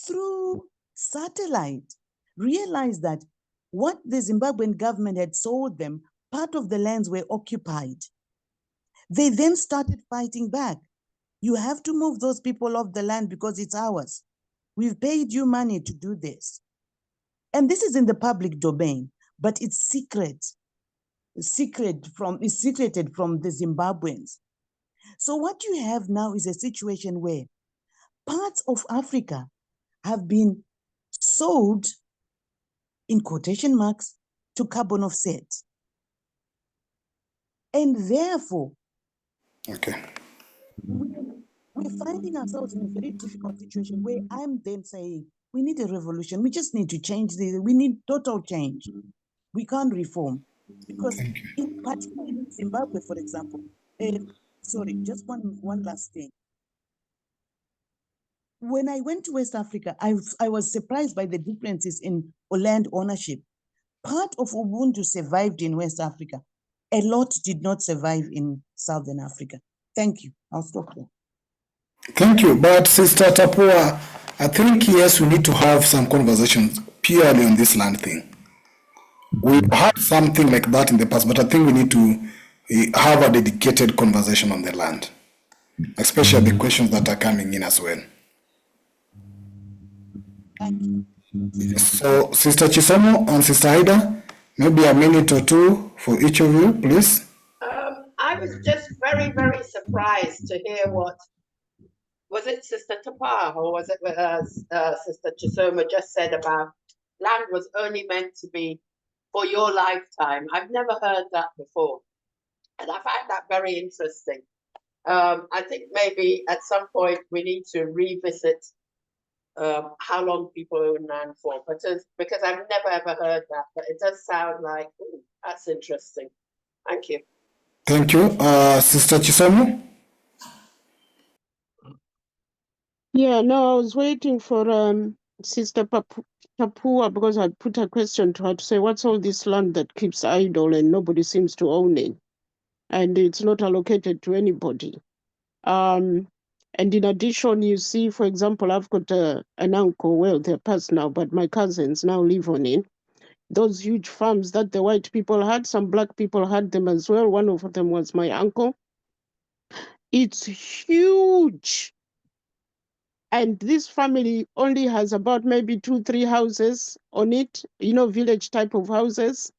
Speaker 5: through satellite, realized that what the Zimbabwean government had sold them, part of the lands were occupied. They then started fighting back. You have to move those people off the land because it's ours. We've paid you money to do this. And this is in the public domain, but it's secreted from the Zimbabweans. So what you have now is a situation where parts of Africa have been sold, in quotation marks, to carbon offset. And therefore, we're finding ourselves in a very difficult situation where I'm then saying, we need a revolution. We just need to change we need total change. We can't reform. Because particularly in Zimbabwe, for example, sorry, just one last thing. When I went to West Africa, I was surprised by the differences in land ownership. Part of Ubuntu survived in West Africa. A lot did not survive in Southern Africa. Thank you. I'll stop there.
Speaker 2: Thank you. But Sister Tapua, I think, yes, we need to have some conversations purely on this land thing. We've had something like that in the past, but I think we need to have a dedicated conversation on the land, especially the questions that are coming in as well. So, Sister Chisomo and Sister Ida, maybe a minute or two for each of you, please.
Speaker 10: I was just very, very surprised to hear was it Sister Tapar or was it Sister Chisomo just said about land was only meant to be for your lifetime. I've never heard that before. And I find that very interesting. I think maybe at some point we need to revisit how long people own land for, because I've never ever heard that, but it does sound like, ooh, that's interesting. Thank you.
Speaker 2: Thank you. Sister Chisomo?
Speaker 9: Yeah, no, I was waiting for Sister Tapua because I put a question to her to say, what's all this land that keeps idle and nobody seems to own it? And it's not allocated to anybody. And in addition, you see, for example, I've got an uncle, well, they're passed now, but my cousins now live on it. Those huge farms that the white people had, some black people had them as well. One of them was my uncle. It's huge. And this family only has about maybe 2-3 houses on it, village type of houses.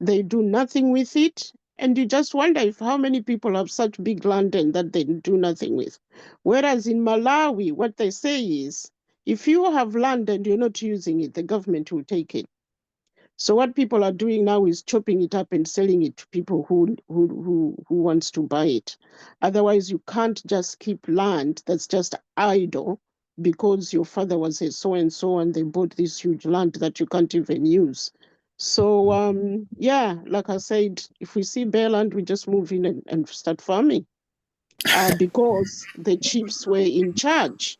Speaker 9: They do nothing with it. And you just wonder how many people have such big land and that they do nothing with. Whereas in Malawi, what they say is, if you have land and you're not using it, the government will take it. So what people are doing now is chopping it up and selling it to people who wants to buy it. Otherwise, you can't just keep land that's just idle because your father was a so-and-so and they bought this huge land that you can't even use. So, yeah, like I said, if we see bare land, we just move in and start farming because the chiefs were in charge.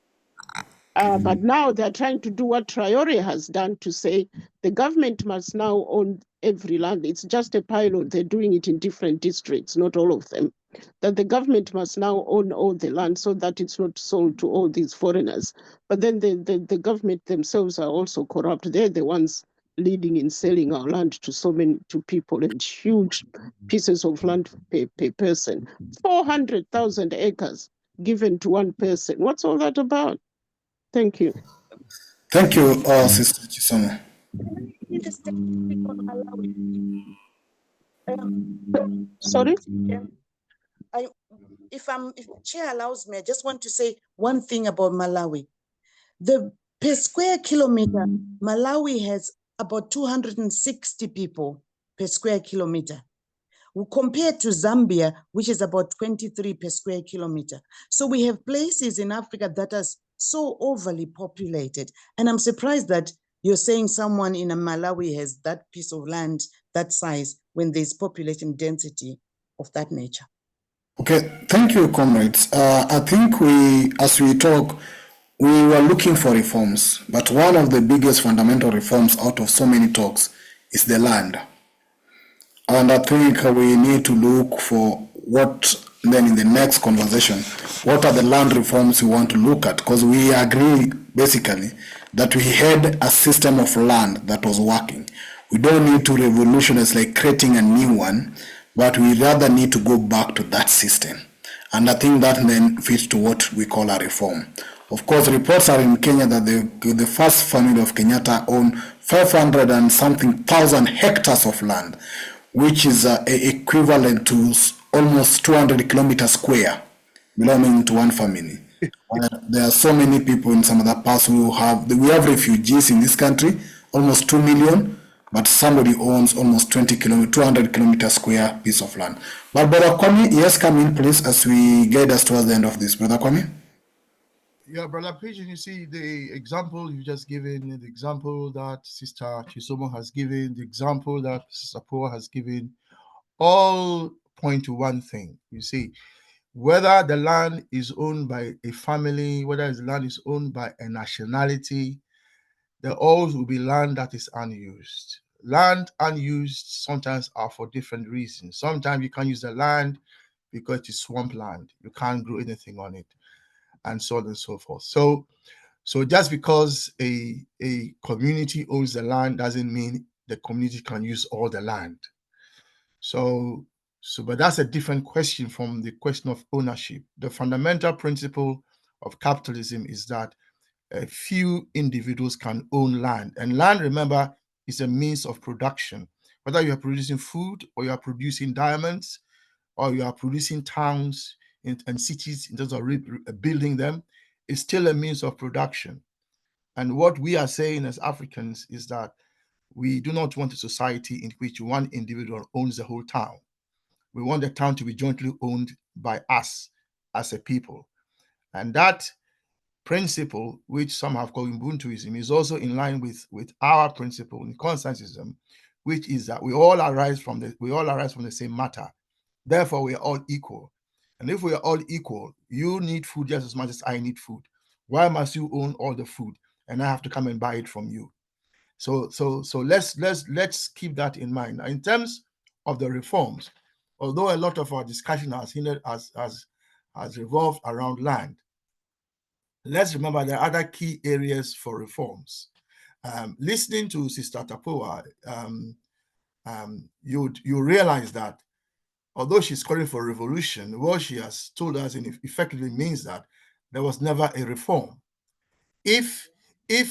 Speaker 9: But now they're trying to do what Traore has done to say the government must now own every land. It's just a pilot. They're doing it in different districts, not all of them. that the government must now own all the land so that it's not sold to all these foreigners. But then the government themselves are also corrupt. They're the ones leading in selling our land to people, and huge pieces of land per person. 400,000 acres given to one person. What's all that about? Thank you.
Speaker 2: Thank you, Sister Chisomo.
Speaker 9: Sorry?
Speaker 5: If Chair allows me, I just want to say one thing about Malawi. Per square kilometer, Malawi has about 260 people per square kilometer. Compared to Zambia, which is about 23 per square kilometer. So we have places in Africa that are so overly populated. And I'm surprised that you're saying someone in Malawi has that piece of land, that size, when there's population density of that nature.
Speaker 2: Okay, thank you, comrades. I think as we talk, we were looking for reforms, but one of the biggest fundamental reforms out of so many talks is the land. And I think we need to look for what, then in the next conversation, what are the land reforms we want to look at? Because we agree, basically, that we had a system of land that was working. We don't need to revolutionize, like creating a new one, but we rather need to go back to that system. And I think that then fits to what we call a reform. Of course, reports are in Kenya that the first family of Kenyatta owned 500 and something thousand hectares of land, which is equivalent to almost 200 kilometers square belonging to one family. There are so many people in some other parts we have refugees in this country, almost 2 million, but somebody owns almost 200 kilometers square piece of land. But Brother Kwame, yes, come in please as we guide us towards the end of this. Brother Kwame?
Speaker 1: Yeah, Brother Pigeon, you see the example you just given, the example that Sister Chisomo has given, the example that Sister Poa has given, all point to one thing. You see, whether the land is owned by a family, whether the land is owned by a nationality, there always will be land that is unused. Land unused sometimes are for different reasons. Sometimes you can't use the land because it's swamp land. You can't grow anything on it, and so on and so forth. So just because a community owns the land doesn't mean the community can use all the land. But that's a different question from the question of ownership. The fundamental principle of capitalism is that a few individuals can own land. And land, remember, is a means of production. Whether you are producing food or you are producing diamonds or you are producing towns and cities in terms of building them, it's still a means of production. And what we are saying as Africans is that we do not want a society in which one individual owns the whole town. We want the town to be jointly owned by us as a people. And that principle, which some have called Ubuntuism, is also in line with our principle in consensusism, which is that we all arise from the same matter. Therefore, we are all equal. And if we are all equal, you need food just as much as I need food. Why must you own all the food and I have to come and buy it from you? So let's keep that in mind. In terms of the reforms, although a lot of our discussion has revolved around land, let's remember there are other key areas for reforms. Listening to Sister Tapoa, you realize that although she's calling for revolution, what she has told us effectively means that there was never a reform. If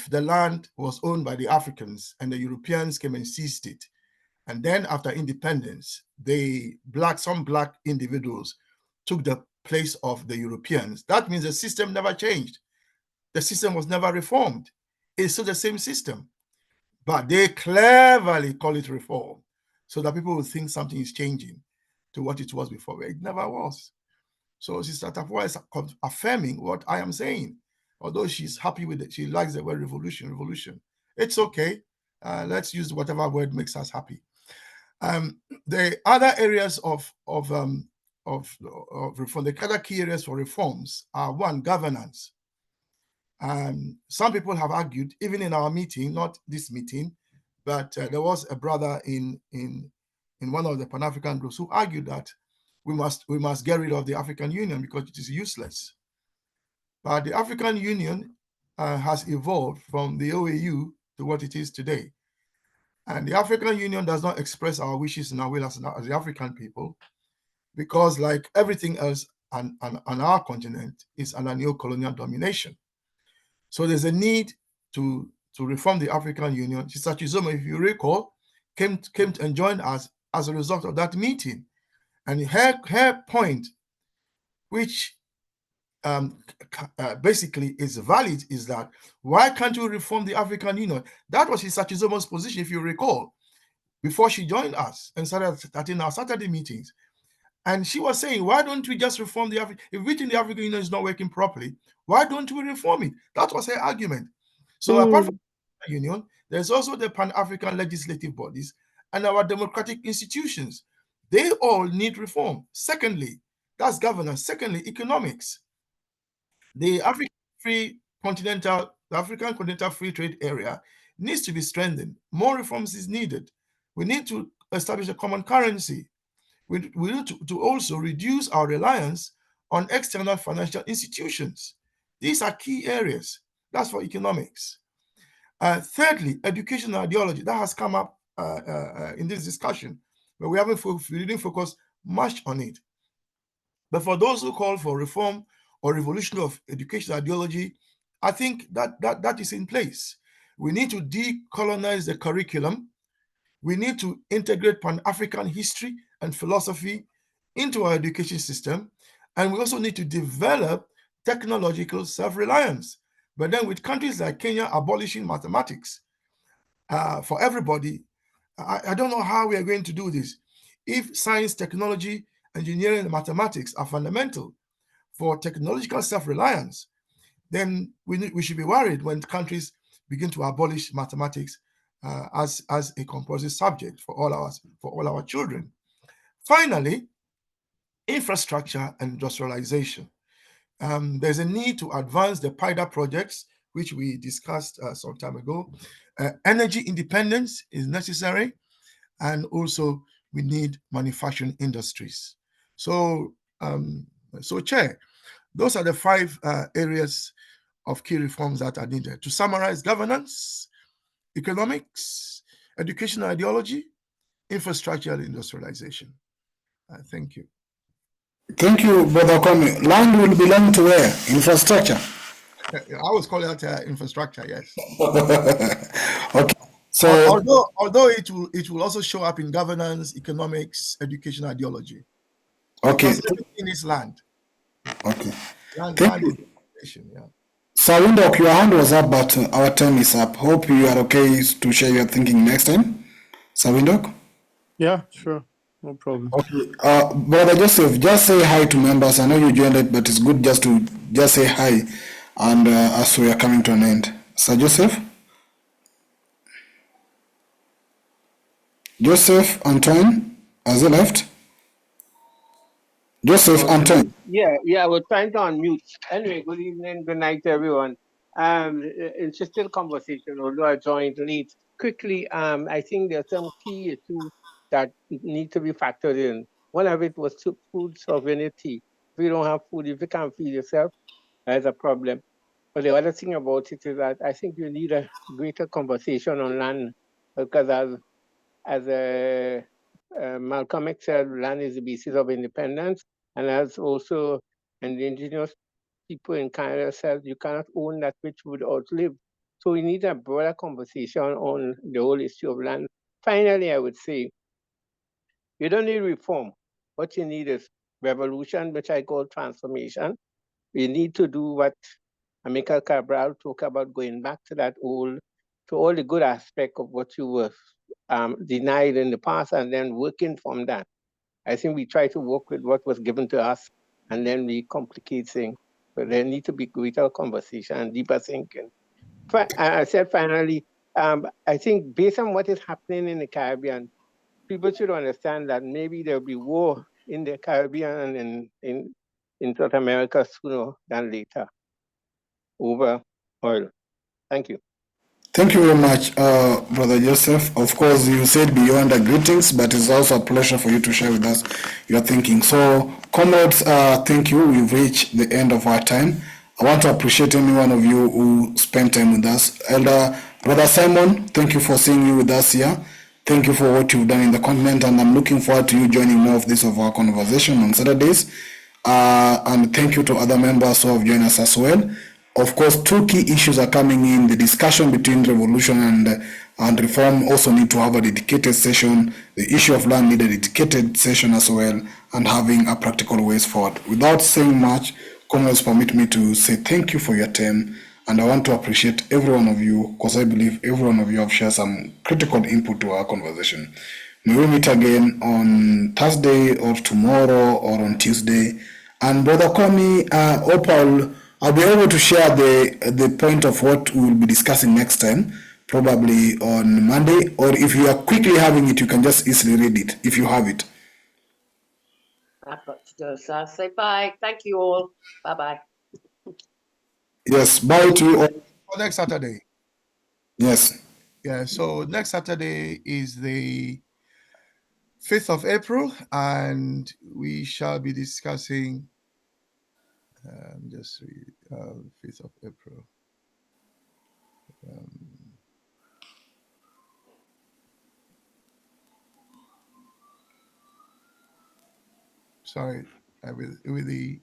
Speaker 1: the land was owned by the Africans and the Europeans came and seized it, and then after independence, some black individuals took the place of the Europeans, that means the system never changed. The system was never reformed. It's still the same system. But they cleverly call it reform so that people will think something is changing to what it was before. It never was. So Sister Tapoa is affirming what I am saying. Although she's happy with it, she likes the word revolution. It's okay. Let's use whatever word makes us happy. The other areas of reform, the other key areas for reforms are one, governance. Some people have argued, even in our meeting, not this meeting, but there was a brother in one of the Pan-African groups who argued that we must get rid of the African Union because it is useless. But the African Union has evolved from the OAU to what it is today. And the African Union does not express our wishes and our will as the African people, because like everything else on our continent is under neo-colonial domination. So there's a need to reform the African Union. Sister Chizoma, if you recall, came and joined us as a result of that meeting. And her point, which basically is valid, is that why can't you reform the African Union? That was Sister Chizoma's position, if you recall, before she joined us and started attending our Saturday meetings. And she was saying, why don't we just reform the African? If we think the African Union is not working properly, why don't we reform it? That was her argument. So apart from the Union, there's also the Pan-African legislative bodies and our democratic institutions. They all need reform. Secondly, that's governance. Secondly, economics. The African Continental Free Trade Area needs to be strengthened. More reforms is needed. We need to establish a common currency. We need to also reduce our reliance on external financial institutions. These are key areas. That's for economics. Thirdly, education and ideology. That has come up in this discussion, but we didn't focus much on it. But for those who call for reform or revolution of education ideology, I think that is in place. We need to decolonize the curriculum. We need to integrate Pan-African history and philosophy into our education system. And we also need to develop technological self-reliance. But then with countries like Kenya abolishing mathematics for everybody, I don't know how we are going to do this. If science, technology, engineering, and mathematics are fundamental for technological self-reliance, then we should be worried when countries begin to abolish mathematics as a compulsory subject for all our children. Finally, infrastructure and industrialization. There's a need to advance the PIDA projects, which we discussed some time ago. Energy independence is necessary, and also we need manufacturing industries. So, Chair, those are the 5 areas of key reforms that are needed. To summarize: governance, economics, educational ideology, infrastructure, and industrialization. Thank you.
Speaker 2: Thank you, Brother Kwame. Land will belong to where? Infrastructure.
Speaker 1: I always call it infrastructure. Yes.
Speaker 2: Okay. So
Speaker 1: although it will also show up in governance, economics, education, ideology.
Speaker 2: Okay.
Speaker 1: Because everything is land.
Speaker 2: Okay.
Speaker 1: Land is yeah.
Speaker 2: Sawindok, your hand was up, but our time is up. Hope you are okay to share your thinking next time. Sawindok?
Speaker 4: Yeah, sure. No problem.
Speaker 2: Okay. Brother Joseph, just say hi to members. I know you joined it, but it's good just to say hi, and as we are coming to an end. Sir Joseph? Joseph Antoine, has he left? Joseph Antoine.
Speaker 12: Yeah, we're trying to unmute. Anyway, good evening, good night, everyone. It's still conversation, although I joined late. Quickly, I think there are some key issues that need to be factored in. One of it was food sovereignty. If you don't have food, if you can't feed yourself, that's a problem. But the other thing about it is that I think you need a greater conversation on land, because as Malcolm X said, land is the basis of independence, and as also indigenous people in Canada said, you cannot own that which would outlive. So we need a broader conversation on the whole issue of land. Finally, I would say, you don't need reform. What you need is revolution, which I call transformation. You need to do what Amilcar Cabral talked about, going back to that to all the good aspect of what you were denied in the past, and then working from that. I think we try to work with what was given to us, and then we complicate things. But there need to be greater conversation and deeper thinking. I said finally, I think based on what is happening in the Caribbean, people should understand that maybe there'll be war in the Caribbean and in South America sooner than later over oil. Thank you.
Speaker 2: Thank you very much, Brother Joseph. Of course, you said beyond the greetings, but it's also a pleasure for you to share with us your thinking. So, comrades, thank you. We've reached the end of our time. I want to appreciate any one of you who spent time with us. Elder Brother Simon, thank you for seeing you with us here. Thank you for what you've done in the continent, and I'm looking forward to you joining more of this of our conversation on Saturdays. And thank you to other members who have joined us as well. Of course, two key issues are coming in. The discussion between revolution and reform also need to have a dedicated session. The issue of land need a dedicated session as well, and having a practical ways forward. Without saying much, comrades, permit me to say thank you for your time. And I want to appreciate every one of you, because I believe every one of you have shared some critical input to our conversation. May we meet again on Thursday or tomorrow or on Tuesday. And Brother Kwame, hope I'll be able to share the point of what we will be discussing next time, probably on Monday. Or if you are quickly having it, you can just easily read it if you have it.
Speaker 10: I've got to go, so I'll say bye. Thank you all. Bye-bye.
Speaker 2: Yes, bye to you all.
Speaker 1: For next Saturday.
Speaker 2: Yes.
Speaker 1: Yeah, so next Saturday is the 5th of April, and we shall be discussing 5th of April. Sorry, with the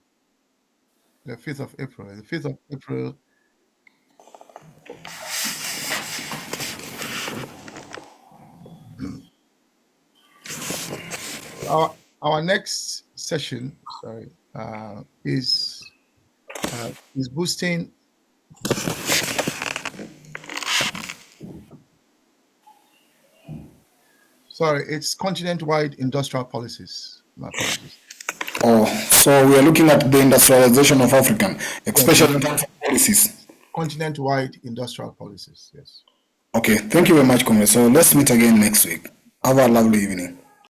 Speaker 1: 5th of April. The 5th of April. Our next session, sorry, is boosting. Sorry, it's continent-wide industrial policies. My apologies.
Speaker 2: Oh, so we are looking at the industrialization of Africa, especially in terms of policies.
Speaker 1: Continent-wide industrial policies, yes.
Speaker 2: Okay, thank you very much, comrade. So let's meet again next week. Have a lovely evening.